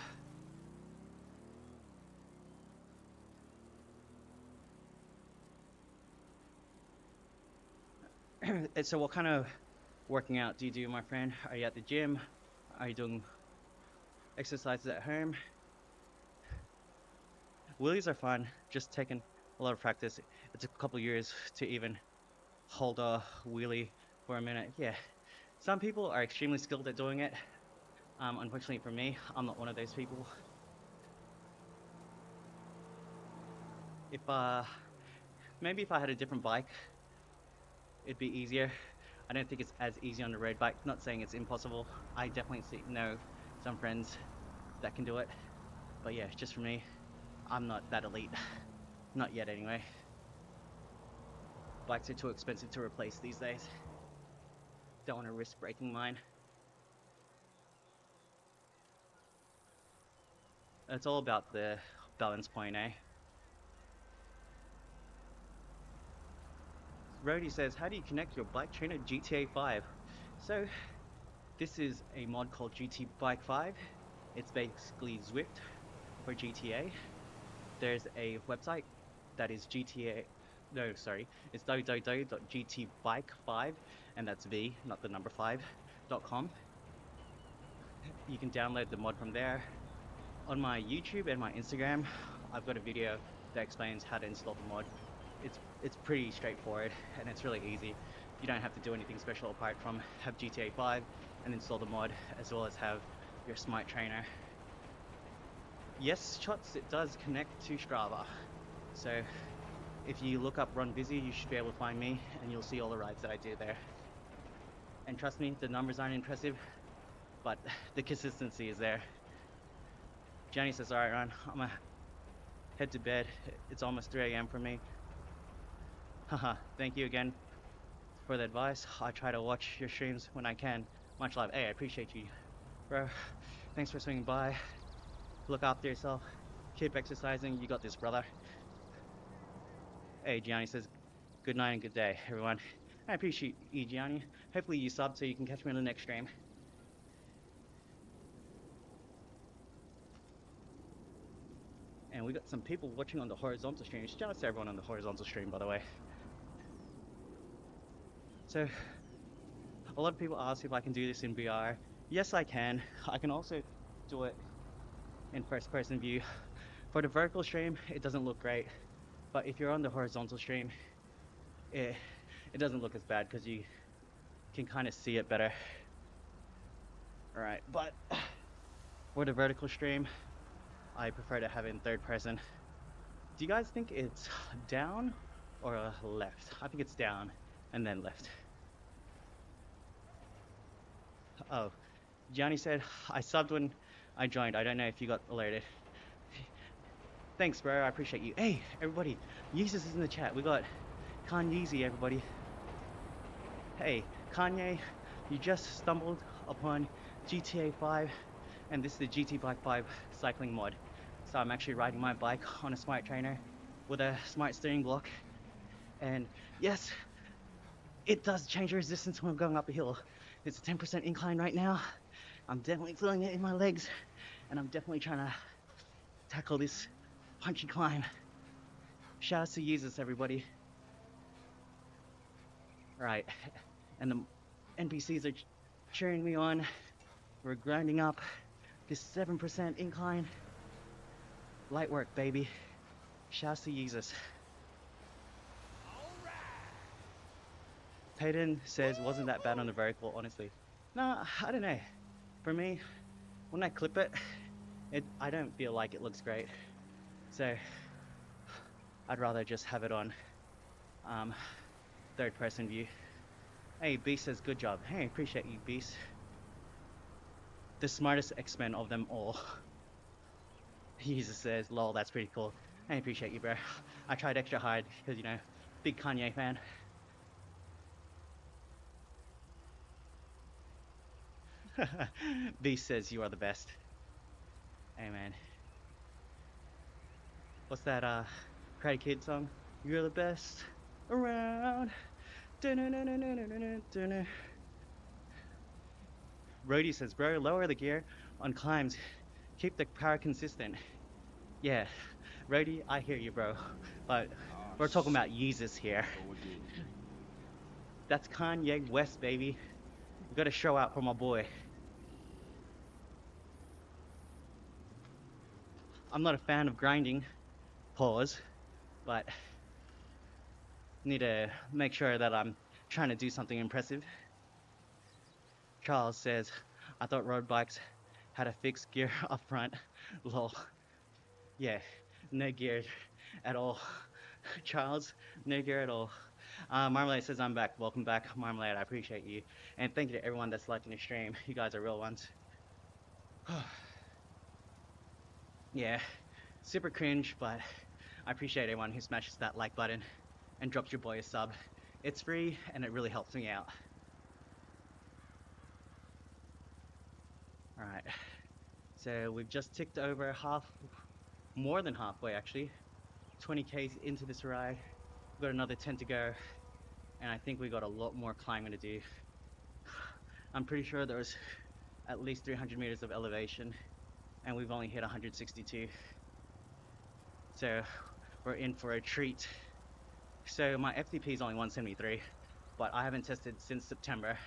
And so what kind of working out do you do, my friend? Are you at the gym? Are you doing exercises at home? Wheelies are fun, just taking a lot of practice. It's a couple years to even hold a wheelie for a minute. Yeah, some people are extremely skilled at doing it. Unfortunately for me, I'm not one of those people. If maybe if I had a different bike, it'd be easier. I don't think it's as easy on the road bike. Not saying it's impossible. I definitely know some friends that can do it. But yeah, just for me, I'm not that elite. Not yet anyway. Bikes are too expensive to replace these days. Don't want to risk breaking mine. It's all about the balance point, eh? Rody says, how do you connect your bike trainer GTA 5? So, this is a mod called GT Bike 5. It's basically Zwift for GTA. There's a website that is it's www.gtbike5, and that's V, not the number 5.com. You can download the mod from there. On my YouTube and my Instagram, I've got a video that explains how to install the mod. It's pretty straightforward, and it's really easy. You don't have to do anything special apart from have GTA 5 and install the mod, as well as have your smart trainer. Yes, Shots, it does connect to Strava. So if you look up Run Busy, you should be able to find me, and you'll see all the rides that I do there. And trust me, the numbers aren't impressive, but the consistency is there. Jenny says, alright Ron, I'm gonna head to bed. It's almost 3 AM for me. Haha, thank you again for the advice. I try to watch your streams when I can. Much love. Hey, I appreciate you, bro. Thanks for swinging by. Look after yourself. Keep exercising. You got this, brother. Hey, Gianni says, good night and good day, everyone. I appreciate you, Gianni. Hopefully you sub so you can catch me on the next stream. And we got some people watching on the horizontal stream. Shout out to everyone on the horizontal stream, by the way. So, a lot of people ask if I can do this in VR. Yes, I can. I can also do it in first-person view. For the vertical stream, it doesn't look great, but if you're on the horizontal stream, it doesn't look as bad because you can kind of see it better. All right, but for the vertical stream, I prefer to have it in third person. Do you guys think it's down or left? I think it's down and then left. Oh, Gianni said, I subbed when I joined. I don't know if you got alerted. Thanks, bro. I appreciate you. Hey, everybody. Yeezus is in the chat. We got Kanye, everybody. Hey, Kanye, you just stumbled upon GTA 5, and this is the GT Bike 5 cycling mod. So I'm actually riding my bike on a smart trainer with a smart steering block. And yes, it does change resistance when I'm going up a hill. It's a 10% incline right now. I'm definitely feeling it in my legs, and I'm definitely trying to tackle this punchy climb. Shout out to users, everybody. Right, and the NPCs are cheering me on. We're grinding up this 7% incline. Light work, baby. Shout out to users. All right. Peyton says, wasn't that bad on the vertical, honestly. No, I don't know. For me, when I clip it, I don't feel like it looks great. So I'd rather just have it on third person view. Hey, Beast says, good job. Hey, appreciate you, Beast. The smartest X-Men of them all. Jesus says, lol, that's pretty cool. I appreciate you, bro. I tried extra hard because, you know, big Kanye fan. Beast says, you are the best. Amen. What's that Karate Kid song? You're the best around. Rody says, bro, lower the gear on climbs. Keep the power consistent. Yeah, Rody, I hear you, bro. But Oh, we're talking about shit. Yeezus here. Go again. That's Kanye West, baby. We gotta show out for my boy. I'm not a fan of grinding, pause, but need to make sure that I'm trying to do something impressive. Charles says, I thought road bikes had a fixed gear up front. Lol. Yeah, no gear at all. Charles, no gear at all. Marmalade says, I'm back. Welcome back, Marmalade. I appreciate you. And thank you to everyone that's liking the stream. You guys are real ones. Yeah, super cringe, but I appreciate everyone who smashes that like button and drops your boy a sub. It's free and it really helps me out. All right, so we've just ticked over more than halfway actually. 20K into this ride. We've got another 10 to go, and I think we got a lot more climbing to do. I'm pretty sure there was at least 300 meters of elevation, and we've only hit 162. So we're in for a treat. So my FTP is only 173, but I haven't tested since September.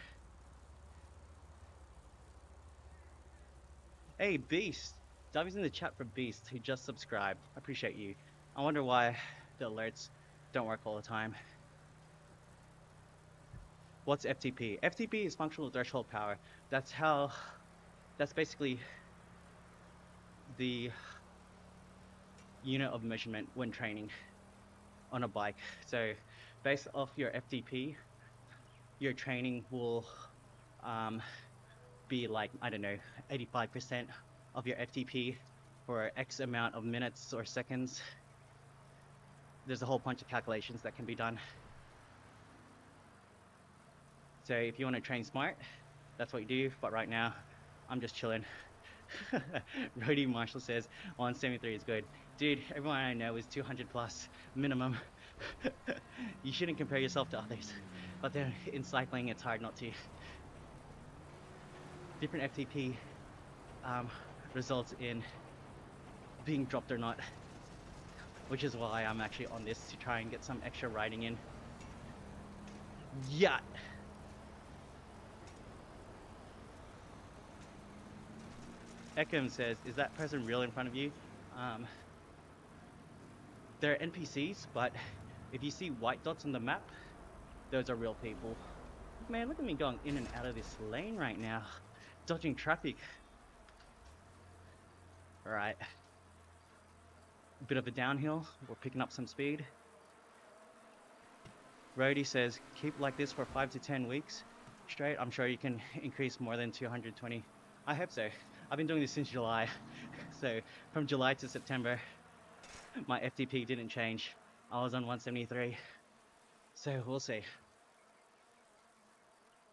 Hey, Beast. Davi's in the chat for Beast, who just subscribed. I appreciate you. I wonder why the alerts don't work all the time. What's FTP? FTP is functional threshold power. That's basically the unit of measurement when training on a bike. So based off your FTP, your training will be like, I don't know, 85% of your FTP for X amount of minutes or seconds. There's a whole bunch of calculations that can be done. So if you want to train smart, that's what you do. But right now, I'm just chilling. Rody Marshall says 173 is good. Dude, everyone I know is 200 plus minimum. You shouldn't compare yourself to others. But then in cycling, it's hard not to. Different FTP results in being dropped or not, which is why I'm actually on this to try and get some extra riding in. Gyat. Ekim says, is that person real in front of you? They're NPCs, but if you see white dots on the map, those are real people. Man, look at me going in and out of this lane right now, dodging traffic. All right, a bit of a downhill. We're picking up some speed. Rody says, keep like this for 5 to 10 weeks straight. I'm sure you can increase more than 220. I hope so. I've been doing this since July. So from July to September, my FTP didn't change. I was on 173. So we'll see.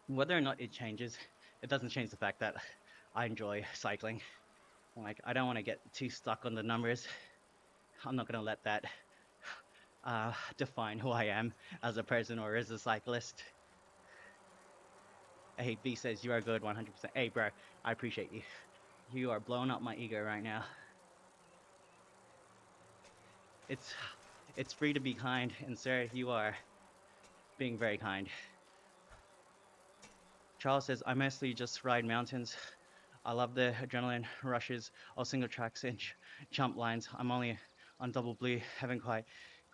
Whether or not it changes, it doesn't change the fact that I enjoy cycling. Like, I don't want to get too stuck on the numbers. I'm not going to let that define who I am as a person or as a cyclist. Hey, B says you are good 100%. Hey, bro, I appreciate you. You are blowing up my ego right now. It's free to be kind, and sir, you are being very kind. Charles says, I mostly just ride mountains. I love the adrenaline rushes of single tracks and jump lines. I'm only on double blue, haven't quite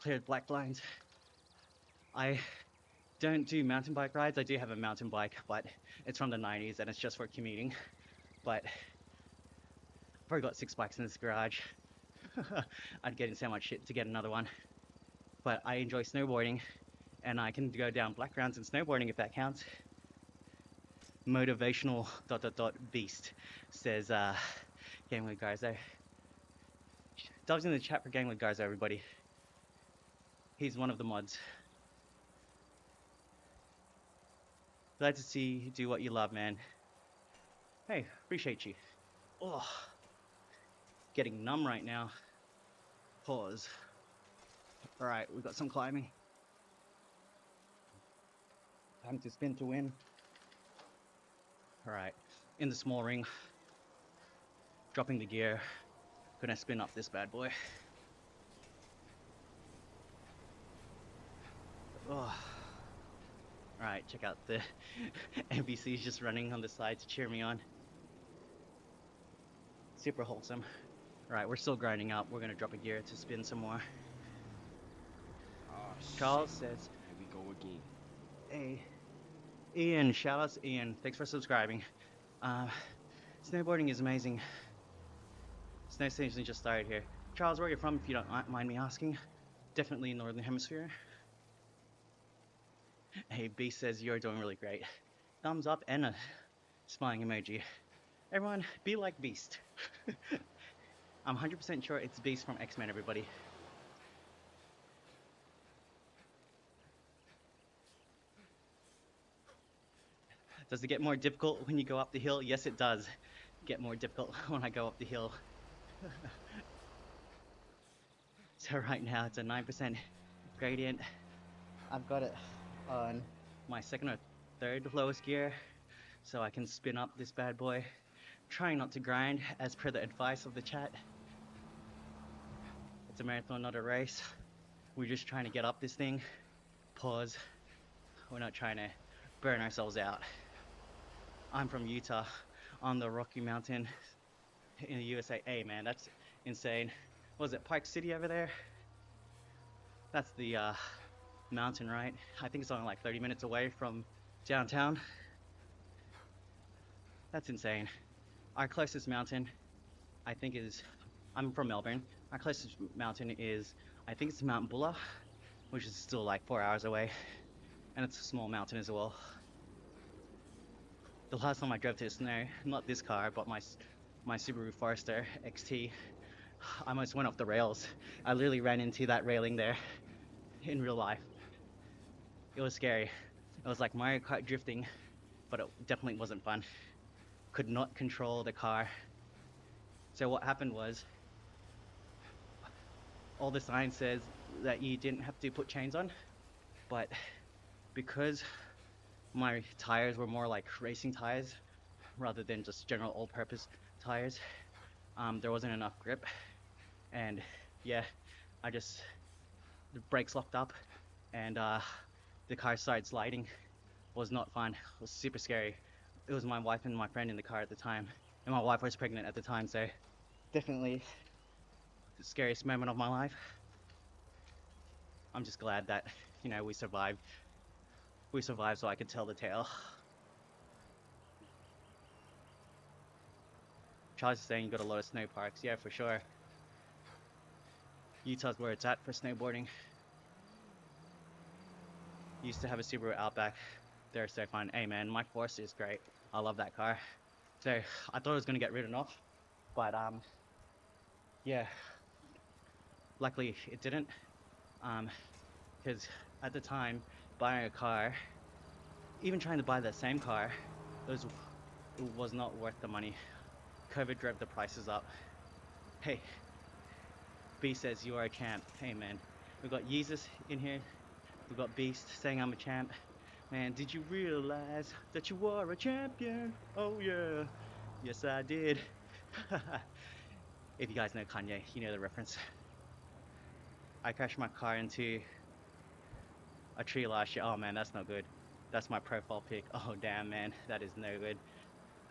cleared black lines. I don't do mountain bike rides. I do have a mountain bike, but it's from the 90s and it's just for commuting. But I've already got 6 bikes in this garage. I'd get in so much shit to get another one. But I enjoy snowboarding, and I can go down black rounds in snowboarding if that counts. Motivational ... beast says game with Garzo. Dubs in the chat for game with Garzo, everybody. He's one of the mods. Glad to see you do what you love, man. Hey, appreciate you. Oh, getting numb right now. Pause. All right, we've got some climbing. Time to spin to win. All right, in the small ring. Dropping the gear. Gonna spin up this bad boy. Oh. Alright, check out the NPCs just running on the side to cheer me on. Super wholesome. Alright, we're still grinding up. We're gonna drop a gear to spin some more. Oh, Charles shit. says, Here we go again. hey, Ian, shout outs to Ian. Thanks for subscribing. Snowboarding is amazing. Snow season just started here. Charles, where are you from, if you don't mind me asking? Definitely Northern Hemisphere. Hey, B says you're doing really great. Thumbs up and a smiling emoji. Everyone, be like Beast. I'm 100% sure it's Beast from X-Men, everybody. Does it get more difficult when you go up the hill? Yes, it does get more difficult when I go up the hill. So right now it's a 9% gradient. I've got it on my second or third lowest gear, so I can spin up this bad boy. Trying not to grind as per the advice of the chat. It's a marathon, not a race. We're just trying to get up this thing. Pause. We're not trying to burn ourselves out. I'm from Utah, on the Rocky Mountain in the USA. Hey man, that's insane. Was it Park City over there? That's the mountain, right? I think it's only like 30 minutes away from downtown. That's insane. Our closest mountain, I think is, I'm from Melbourne. Our closest mountain is, I think it's Mount Buller, which is still like 4 hours away. And it's a small mountain as well. The last time I drove to the snow, not this car, but my Subaru Forester XT, I almost went off the rails. I literally ran into that railing there in real life. It was scary. It was like Mario Kart drifting, but it definitely wasn't fun. Could not control the car. So what happened was, all the sign says that you didn't have to put chains on, but because my tires were more like racing tires rather than just general all-purpose tires, there wasn't enough grip, and yeah, the brakes locked up, and the car started sliding. It was not fun. It was super scary. It was my wife and my friend in the car at the time, and my wife was pregnant at the time, so definitely the scariest moment of my life. I'm just glad that, you know, we survived. We survived so I could tell the tale. Charles is saying you got a lot of snow parks. Yeah, for sure. Utah's where it's at for snowboarding. Used to have a Subaru Outback. They're so fun. Hey man, my Forester is great. I love that car. So I thought it was gonna get written off, but yeah, luckily it didn't. Because at the time, buying a car, even trying to buy that same car, it was not worth the money. COVID drove the prices up. Hey, B says you are a champ. Hey man, we've got Yeezus in here. We've got Beast saying I'm a champ. Man, did you realize that you are a champion? Oh yeah, yes I did. If you guys know Kanye, you know the reference. I crashed my car into a tree last year. Oh man, that's not good. That's my profile pic. Oh damn man, that is no good.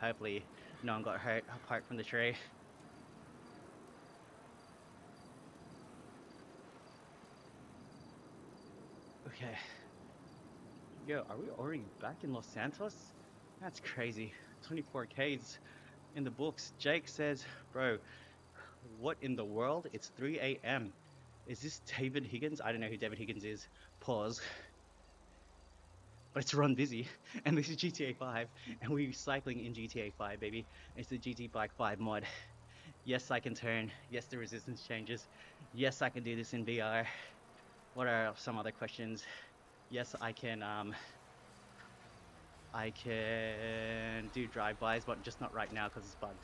Hopefully no one got hurt apart from the tree. Okay. Yo, are we already back in Los Santos? That's crazy. 24Ks in the books. Jake says, bro, what in the world? It's 3 a.m. Is this David Higgins? I don't know who David Higgins is. Pause. But it's run busy. And this is GTA 5. And we're cycling in GTA 5, baby. It's the GT Bike 5 mod. Yes, I can turn. Yes, the resistance changes. Yes, I can do this in VR. What are some other questions? Yes, I can do drive-bys, but just not right now because it's bugged.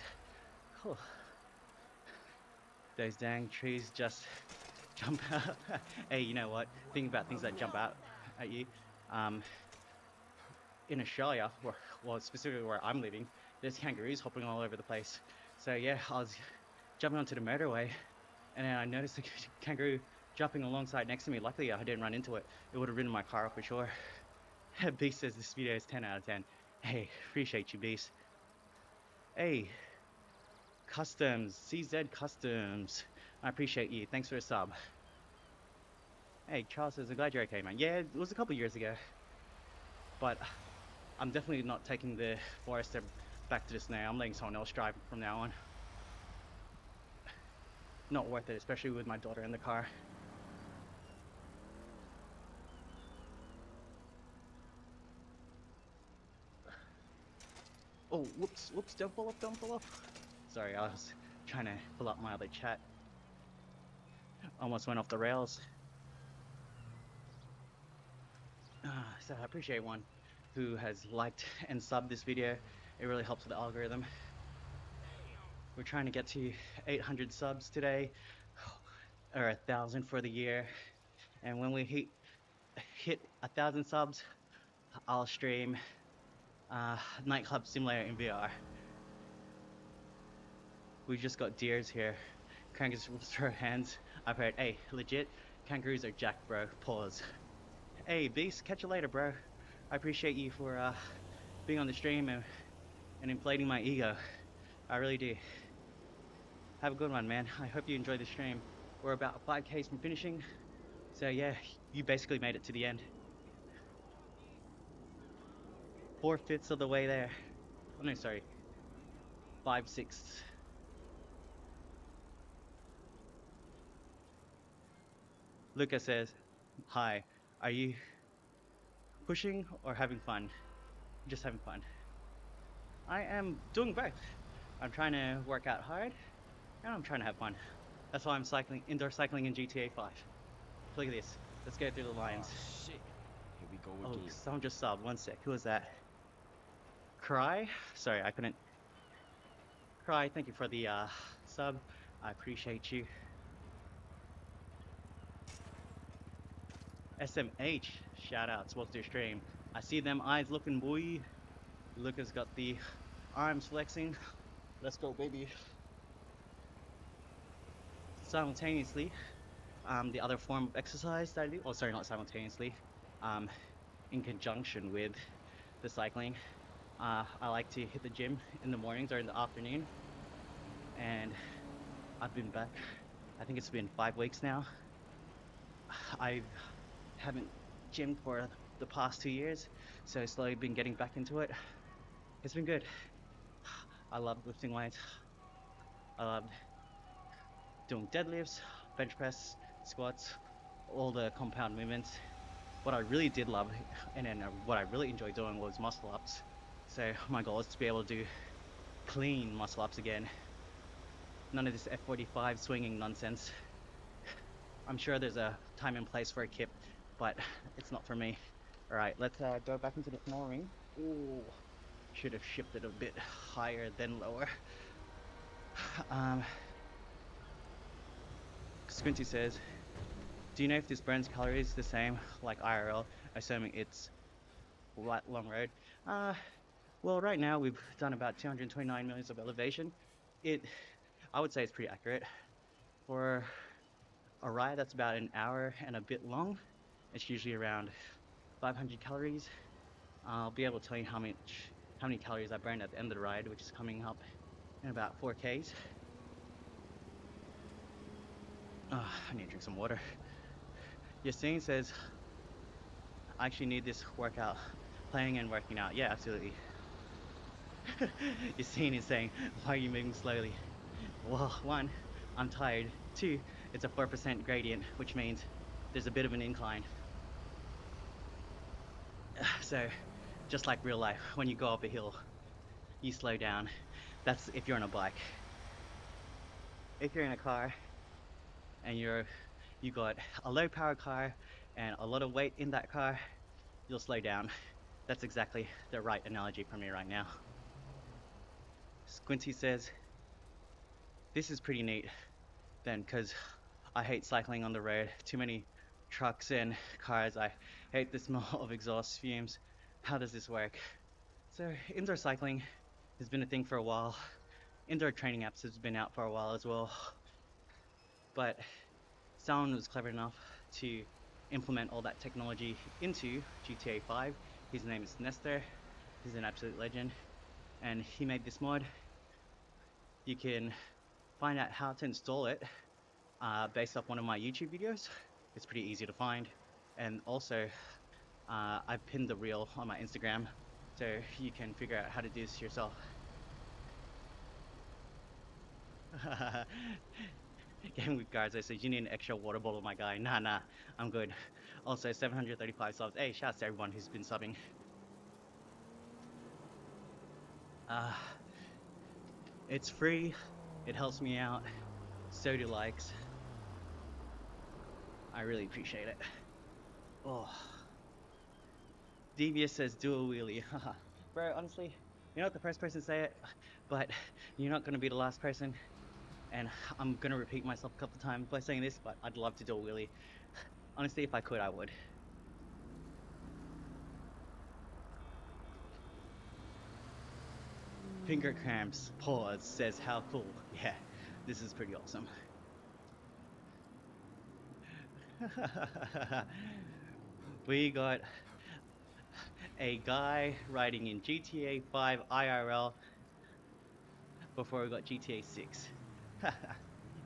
Cool. Those dang trees just jump out. Hey, you know what? Think about things that jump out at you. In Australia, well, specifically where I'm living, there's kangaroos hopping all over the place. So yeah, I was jumping onto the motorway, and then I noticed a kangaroo jumping alongside next to me. Luckily, I didn't run into it. It would have ridden my car off for sure. Beast says this video is 10 out of 10. Hey, appreciate you, Beast. Hey, Customs, CZ Customs. I appreciate you. Thanks for a sub. Hey, Charles says, I'm glad you're okay, man. Yeah, it was a couple years ago. But I'm definitely not taking the Forester back to the snow. I'm letting someone else drive from now on. Not worth it, especially with my daughter in the car. Oh, whoops, don't fall off. Sorry, I was trying to pull up my other chat. Almost went off the rails. So I appreciate one who has liked and subbed this video. It really helps with the algorithm. We're trying to get to 800 subs today, or 1,000 for the year. And when we hit 1,000 subs, I'll stream Nightclub Simulator in VR. We just got deers here. Kangaroos throw hands. I've heard, hey, legit, kangaroos are jacked, bro. Pause. Hey, Beast, catch you later, bro. I appreciate you for being on the stream and inflating my ego. I really do. Have a good one, man. I hope you enjoyed the stream. We're about 5Ks from finishing. So yeah, you basically made it to the end. 4/5 of the way there. Oh no, sorry. 5/6. Lucas says, hi, are you pushing or having fun? Just having fun. I am doing both. I'm trying to work out hard and I'm trying to have fun. That's why I'm cycling, indoor cycling in GTA 5. Look at this. Let's go through the lines. Oh, shit. Here we go Oh, again. someone just subbed. One sec. Who was that? Cry? Sorry, I couldn't. Cry, thank you for the sub. I appreciate you. SMH, shout outs. What's your stream? I see them eyes looking, boy. Lucas got the arms flexing. Let's go, baby. Simultaneously, the other form of exercise that I do, oh sorry, not simultaneously, in conjunction with the cycling, I like to hit the gym in the mornings or in the afternoon, and I've been back, I think it's been 5 weeks now. I haven't gymmed for the past 2 years, so slowly been getting back into it. It's been good. I love lifting weights. I love doing deadlifts, bench press, squats, all the compound movements. What I really did love and then what I really enjoyed doing was muscle ups. So my goal is to be able to do clean muscle ups again. None of this F45 swinging nonsense. I'm sure there's a time and place for a kip, but it's not for me. All right, let's go back into the small ring. Ooh, should have shifted a bit higher than lower. Squinty says, do you know if this burns calories the same like IRL, assuming it's right long road? Well, right now we've done about 229 millions of elevation. I would say it's pretty accurate. For a ride that's about an hour and a bit long, it's usually around 500 calories. I'll be able to tell you how many calories I burned at the end of the ride, which is coming up in about 4 Ks. I need to drink some water. Yassine says, I actually need this workout, playing and working out. Yeah, absolutely. Yassine is saying, why are you moving slowly? Well, one, I'm tired. Two, it's a 4% gradient, which means there's a bit of an incline. So, just like real life, when you go up a hill, you slow down. That's if you're on a bike. If you're in a car and you got a low power car and a lot of weight in that car, you'll slow down. That's exactly the right analogy for me right now. Squinty says, this is pretty neat then, because I hate cycling on the road. Too many trucks and cars. I hate the smell of exhaust fumes. How does this work? So indoor cycling has been a thing for a while. Indoor training apps has been out for a while as well. But someone was clever enough to implement all that technology into GTA 5. His name is Nestor. He's an absolute legend. And he made this mod. You can find out how to install it based off one of my YouTube videos. It's pretty easy to find. And also, I've pinned the reel on my Instagram, so you can figure out how to do this yourself. Game with Garza says, you need an extra water bottle, my guy. Nah, I'm good. Also, 735 subs. Hey, shouts to everyone who's been subbing. It's free. It helps me out. So do likes. I really appreciate it. Oh. Devious says, do a wheelie. Bro, honestly, you're not the first person to say it, but you're not going to be the last person. And I'm going to repeat myself a couple of times by saying this, but I'd love to do a wheelie. Honestly, if I could, I would. Finger cramps, pause, says how cool. Yeah, this is pretty awesome. We got a guy riding in GTA 5 IRL before we got GTA 6.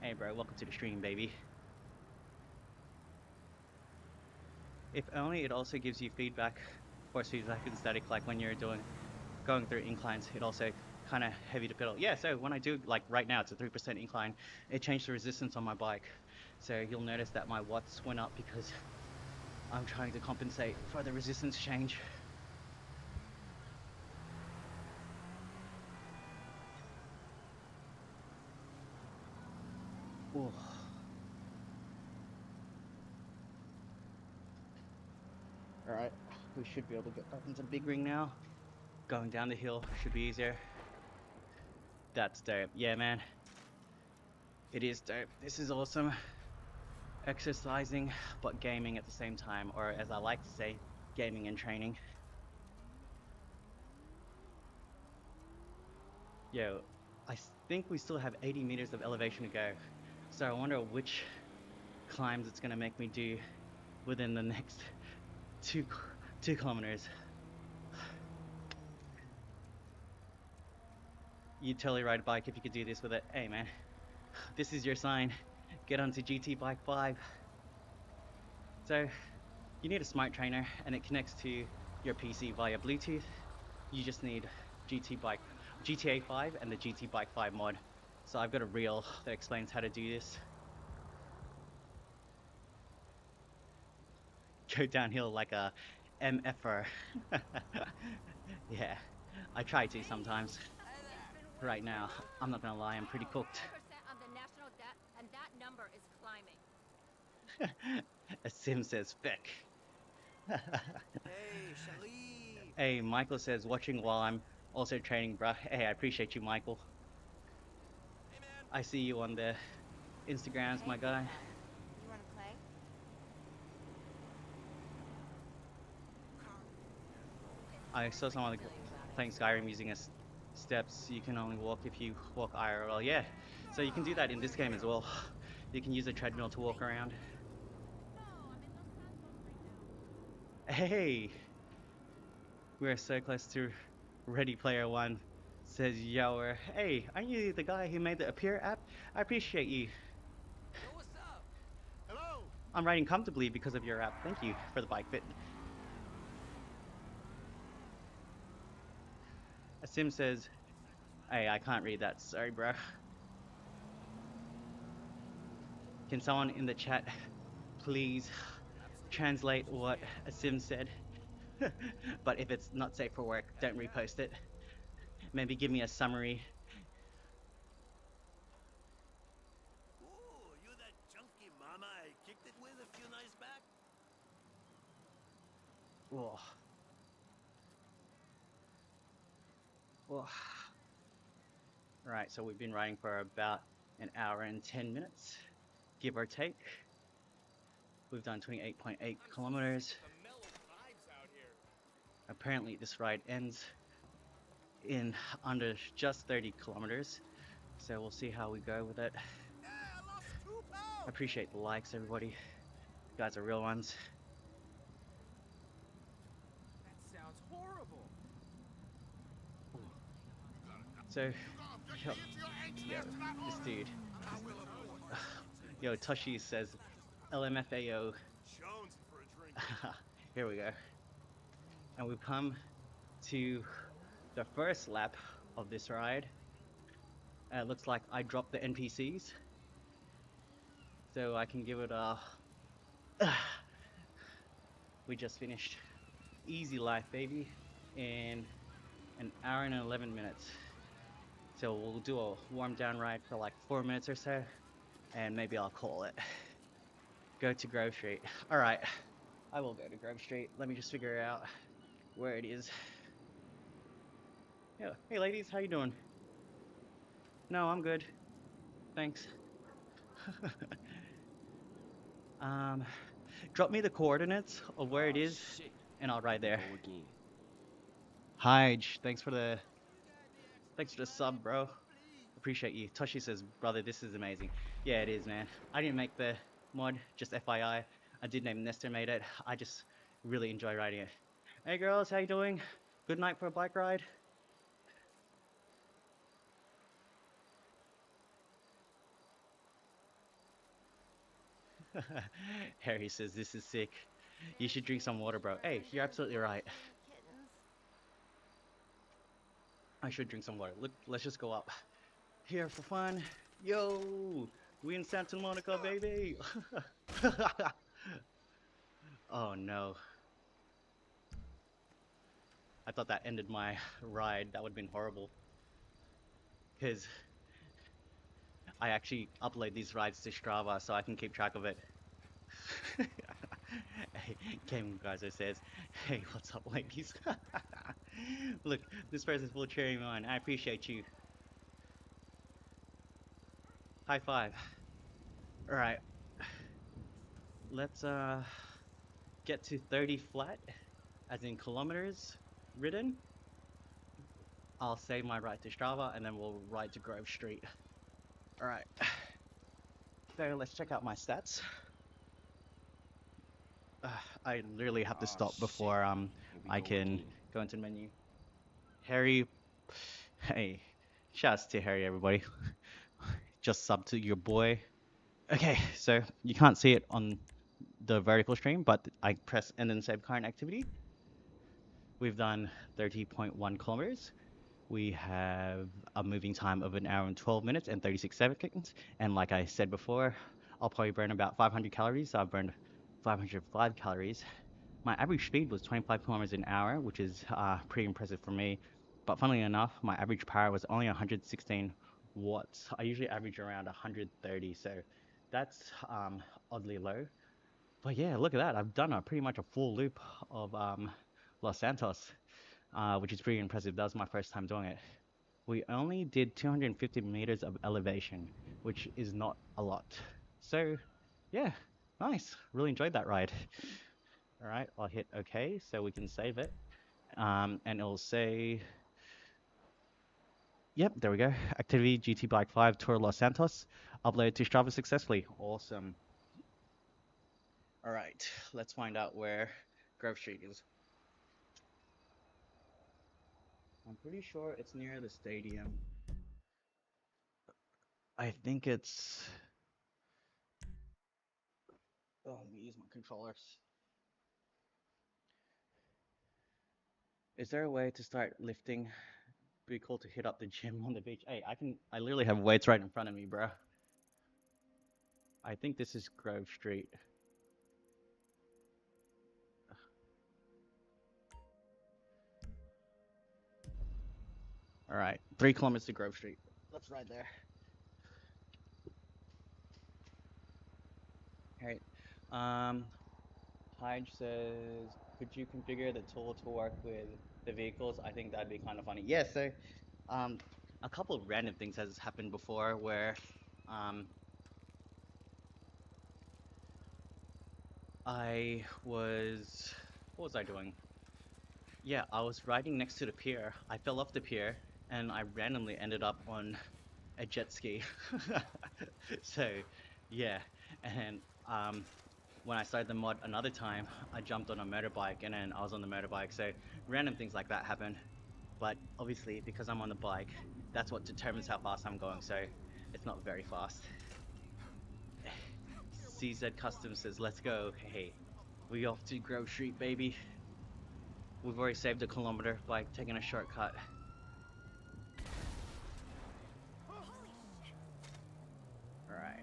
Hey bro, welcome to the stream, baby. If only it also gives you feedback, force feedback and static, like when you're going through inclines, it also kind of heavy to pedal. Yeah, so when I do, like right now, it's a 3% incline, it changed the resistance on my bike. So you'll notice that my watts went up because I'm trying to compensate for the resistance change. Ooh. Alright, we should be able to get back into the big ring now. Going down the hill should be easier. That's dope. Yeah, man. It is dope. This is awesome. Exercising, but gaming at the same time, or as I like to say, gaming and training. Yo, I think we still have 80 meters of elevation to go. So I wonder which climbs it's gonna make me do within the next two kilometers. You'd totally ride a bike if you could do this with it. Hey man, this is your sign. Get onto GT Bike 5. So you need a smart trainer, and it connects to your PC via Bluetooth. You just need GTA 5 and the GT Bike 5 mod. So I've got a reel that explains how to do this. Go downhill like a MFer. Yeah, I try to sometimes. Right now, I'm not gonna lie, I'm pretty cooked. 10% of the national debt, and that number is climbing. A sim says feck. Hey, Shalif! Hey, Michael says watching while I'm also training, bruh. Hey, I appreciate you, Michael. Hey, man. I see you on the Instagrams, Hey, my big guy. fella. You wanna play? I saw someone playing Skyrim using steps. You can only walk if you walk IRL. Yeah, so you can do that in this game as well. You can use a treadmill to walk around. Hey, we're so close to Ready Player One. Says Yower. Hey, aren't you the guy who made the Appear app? I appreciate you. Yo, what's up? Hello! I'm riding comfortably because of your app. Thank you for the bike fit. A sim says, hey, I can't read that. Sorry, bro. Can someone in the chat please translate what a sim said? But if it's not safe for work, don't repost it. Maybe give me a summary. Ooh, you that chunky mama I kicked it with a few nights back? Oh, oh. Right, so we've been riding for about an hour and 10 minutes, give or take. We've done 28.8 I'm so sick kilometers. of the mellow vibes out here. Apparently, this ride ends in under just 30 kilometers. So we'll see how we go with it. Yeah, I lost 2 I pounds. appreciate the likes, everybody. You guys are real ones. That sounds horrible. So, yo, yo, this dude. Yo, Toshi says LMFAO. Jones for a drink. Here we go. And we've come to the first lap of this ride. It looks like I dropped the NPCs. So I can give it a... We just finished Easy Life, baby, in an hour and 11 minutes. So we'll do a warm down ride for like 4 minutes or so, and maybe I'll call it. Go to Grove Street. All right, I will go to Grove Street. Let me just figure out where it is. Yeah. Hey, ladies, how you doing? No, I'm good. Thanks. um, Drop me the coordinates of where it Oh, is, shit. and I'll ride Here there. we go again. Hige, thanks for the sub, bro. Appreciate you. Toshi says, brother, this is amazing. Yeah, it is, man. I didn't make the mod, just FYI. I did name Nestor made it. I just really enjoy riding it. Hey girls, how you doing? Good night for a bike ride? Harry says, this is sick. You should drink some water, bro. Hey, you're absolutely right. I should drink some water. Look, let's just go up. Here for fun. Yo, we in Santa Monica, baby. Oh no. I thought that ended my ride. That would have been horrible. Because I actually upload these rides to Strava so I can keep track of it. Hey, Game Geyser says, hey, what's up, ladies? Look, this person's full cheering me on. I appreciate you. High five. All right. Let's get to 30 flat, as in kilometers ridden. I'll save my ride to Strava and then we'll ride to Grove Street. All right. So let's check out my stats. I literally have to Oh, stop shit. before Here we I go can again. go into the menu. Harry, hey, shouts to Harry, everybody. Just sub to your boy. Okay, so you can't see it on the vertical stream, but I press end and save current activity. We've done 30.1 kilometers. We have a moving time of 1 hour and 12 minutes and 36 seconds. And like I said before, I'll probably burn about 500 calories. So I've burned 505 calories. My average speed was 25 kilometers an hour, which is pretty impressive for me. But funnily enough, my average power was only 116 watts. I usually average around 130, so that's oddly low. But yeah, look at that. I've done pretty much a full loop of Los Santos, which is pretty impressive. That was my first time doing it. We only did 250 meters of elevation, which is not a lot. So yeah, nice. Really enjoyed that ride. All right, I'll hit OK so we can save it. And it'll say, yep, there we go. Activity GT Bike 5 Tour Los Santos. Uploaded to Strava successfully. Awesome. All right, let's find out where Grove Street is. I'm pretty sure it's near the stadium. I think it's... Oh, let me use my controllers. Is there a way to start lifting? Be cool to hit up the gym on the beach. Hey, I literally have weights right in front of me, bro. I think this is Grove Street. All right, 3 kilometers to Grove Street. Let's ride there. All right. Hyde says, could you configure the tool to work with the vehicles? I think that'd be kind of funny. Yeah, so a couple of random things has happened before where what was I doing? Yeah, I was riding next to the pier. I fell off the pier and I randomly ended up on a jet ski. So, yeah, and when I started the mod another time, I jumped on a motorbike and then I was on the motorbike. So random things like that happen. But obviously, because I'm on the bike, that's what determines how fast I'm going. So it's not very fast. CZ Custom says, let's go. Hey, we off to Grove Street, baby. We've already saved a kilometer by taking a shortcut. Alright.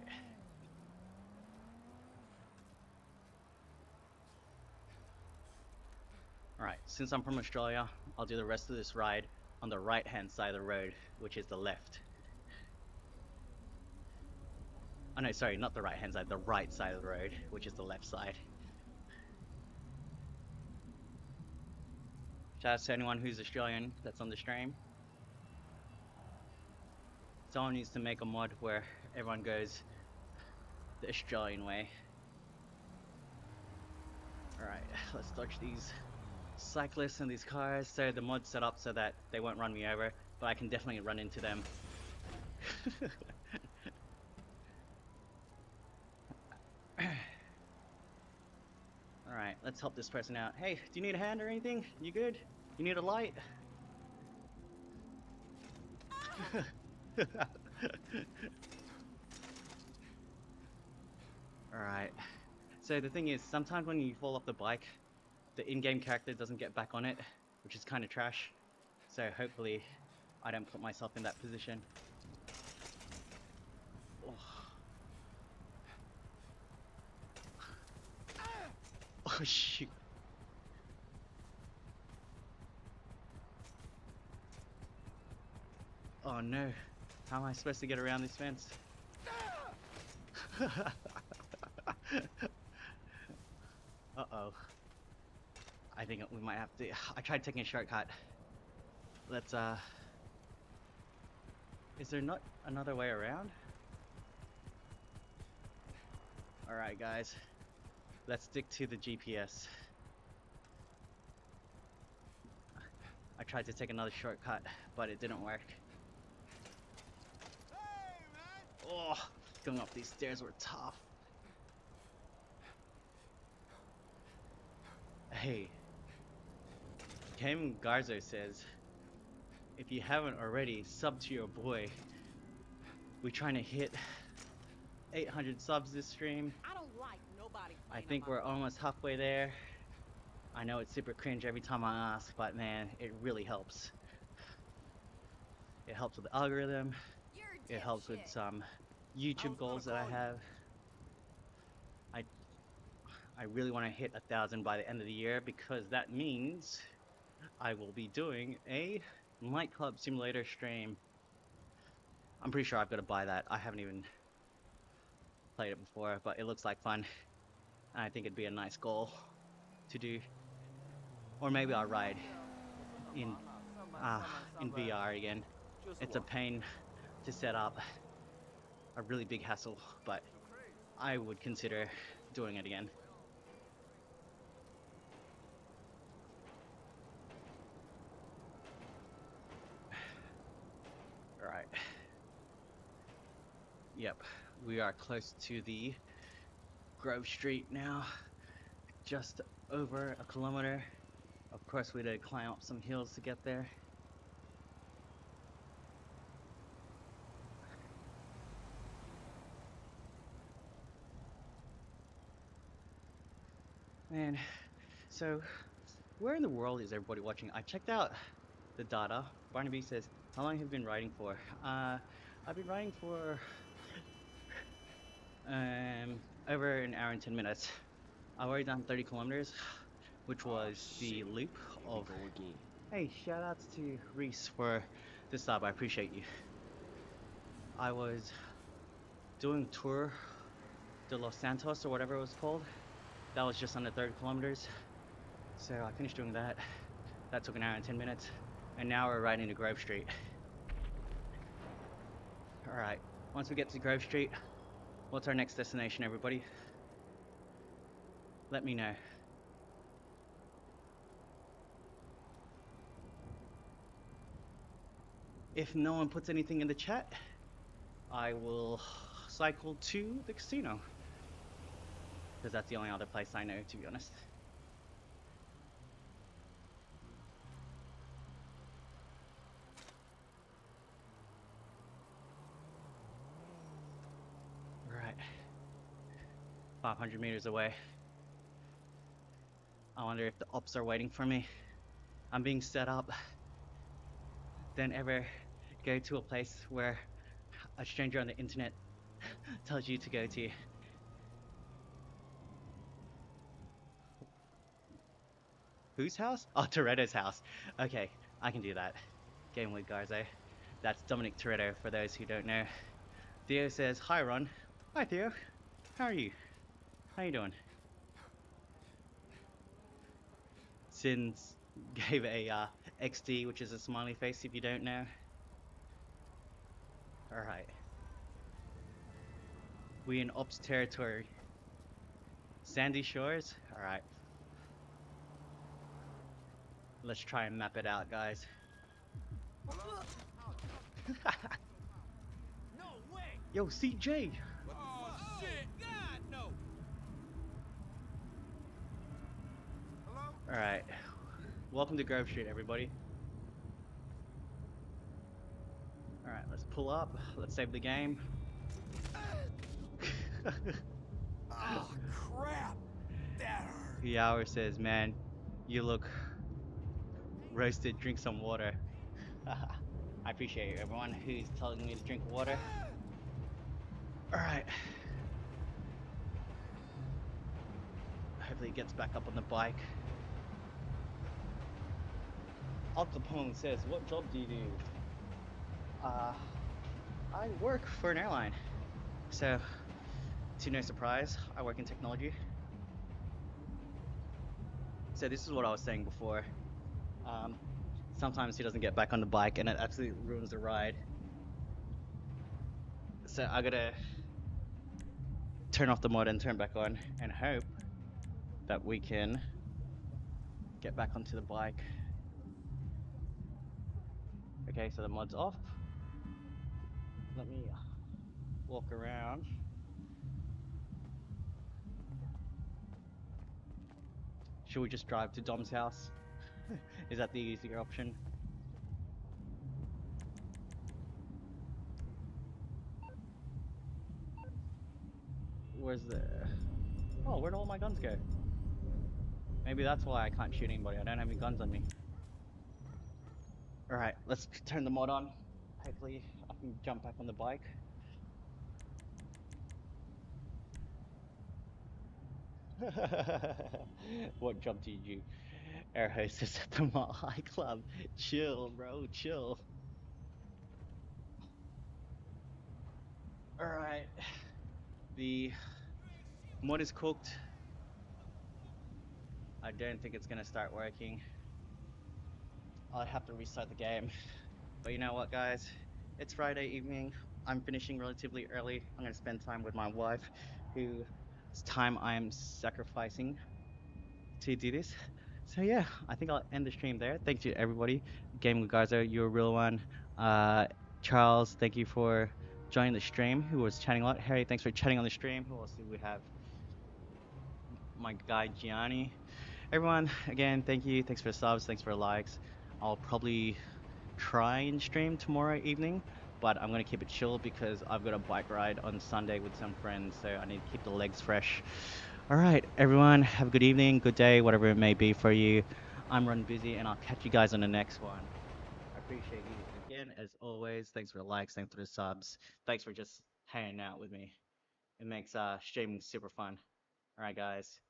Alright, since I'm from Australia, I'll do the rest of this ride on the right-hand side of the road, which is the left. Oh no, sorry, not the right-hand side, the right side of the road, which is the left side. Shout out to anyone who's Australian that's on the stream. Someone needs to make a mod where everyone goes the Australian way. Alright, let's dodge these cyclists and these cars. So the mod's set up so that they won't run me over, but I can definitely run into them. Alright, let's help this person out. Hey, do you need a hand or anything? You good? You need a light? Alright. So the thing is, sometimes when you fall off the bike, the in-game character doesn't get back on it, which is kind of trash. So hopefully I don't put myself in that position. Oh, oh shoot. Oh no. How am I supposed to get around this fence? Uh-oh. I think we might have to... I tried taking a shortcut. Let's, is there not another way around? Alright, guys. Let's stick to the GPS. I tried to take another shortcut, but it didn't work. Oh, going up these stairs were tough. Hey, Kim Garzo says, if you haven't already, sub to your boy. We're trying to hit 800 subs this stream. I don't like Nobody I playing think on my we're phone. almost halfway there. I know it's super cringe every time I ask, but man, it really helps. It helps with the algorithm. You're a It helps with dipshit. some I YouTube was gonna goals that I call you. have. I I really want to hit 1,000 by the end of the year because that means I will be doing a nightclub simulator stream. I'm pretty sure I've got to buy that. I haven't even played it before, but it looks like fun. And I think it'd be a nice goal to do. Or maybe I'll ride in in VR again. It's a pain to set up, a really big hassle, but I would consider doing it again. All right. Yep, we are close to the Grove Street now, just over a kilometer. Of course, we had to climb up some hills to get there. Man, so where in the world is everybody watching? I checked out the data. Barnaby says, how long have you been riding for? I've been riding for over an hour and 10 minutes. I've already done 30 kilometers, which was the loop of... Hey, shout outs to Reese for the sub. I appreciate you. I was doing Tour de Los Santos or whatever it was called. That was just under 30 kilometers. So I finished doing that. That took an hour and 10 minutes. And now we're riding to Grove Street. Alright, once we get to Grove Street, what's our next destination, everybody? Let me know. If no one puts anything in the chat, I will cycle to the casino. Because that's the only other place I know, to be honest. Right. 500 meters away. I wonder if the ops are waiting for me. I'm being set up. Don't ever go to a place where a stranger on the internet tells you to go to. Whose house? Oh, Toretto's house. Okay, I can do that. Game with Garze. That's Dominic Toretto, for those who don't know. Theo says, hi, Ron. Hi, Theo. How are you? How you doing? Sins gave a XD, which is a smiley face if you don't know. Alright. We in Ops territory. Sandy Shores? Alright. Let's try and map it out, guys. No way! Yo, CJ! Oh shit! God no! Hello? Alright. Welcome to Grove Street, everybody. Alright, let's pull up. Let's save the game. Oh crap! That hurt. Yower says, man, you look roasted, drink some water. I appreciate everyone who's telling me to drink water. Alright. Hopefully he gets back up on the bike. Al Capone says, what job do you do? I work for an airline. So, to no surprise, I work in technology. So this is what I was saying before. Sometimes he doesn't get back on the bike and it absolutely ruins the ride. So I gotta turn off the mod and turn back on and hope that we can get back onto the bike. Okay, so the mod's off. Let me walk around. Should we just drive to Dom's house? Is that the easier option? Where's the... Oh, where'd all my guns go? Maybe that's why I can't shoot anybody. I don't have any guns on me. Alright, let's turn the mod on. Hopefully I can jump back on the bike. What job did you air hostess at the Mile High Club? Chill, bro, chill. Alright, the mod is cooked. I don't think it's gonna start working. I'll have to restart the game. But you know what, guys? It's Friday evening. I'm finishing relatively early. I'm gonna spend time with my wife, whose time I am sacrificing to do this. So yeah, I think I'll end the stream there. Thank you everybody. Game Garza, you're a real one. Uh, Charles, thank you for joining the stream. Who was chatting a lot. Harry, thanks for chatting on the stream. Who else do we have? My guy Gianni. Everyone, again, thank you. Thanks for the subs. Thanks for the likes. I'll probably try and stream tomorrow evening, but I'm gonna keep it chill because I've got a bike ride on Sunday with some friends, so I need to keep the legs fresh. All right, everyone, have a good evening, good day, whatever it may be for you. I'm Run Busy, and I'll catch you guys on the next one. I appreciate you again, as always. Thanks for the likes, thanks for the subs, thanks for just hanging out with me. It makes streaming super fun. All right, guys.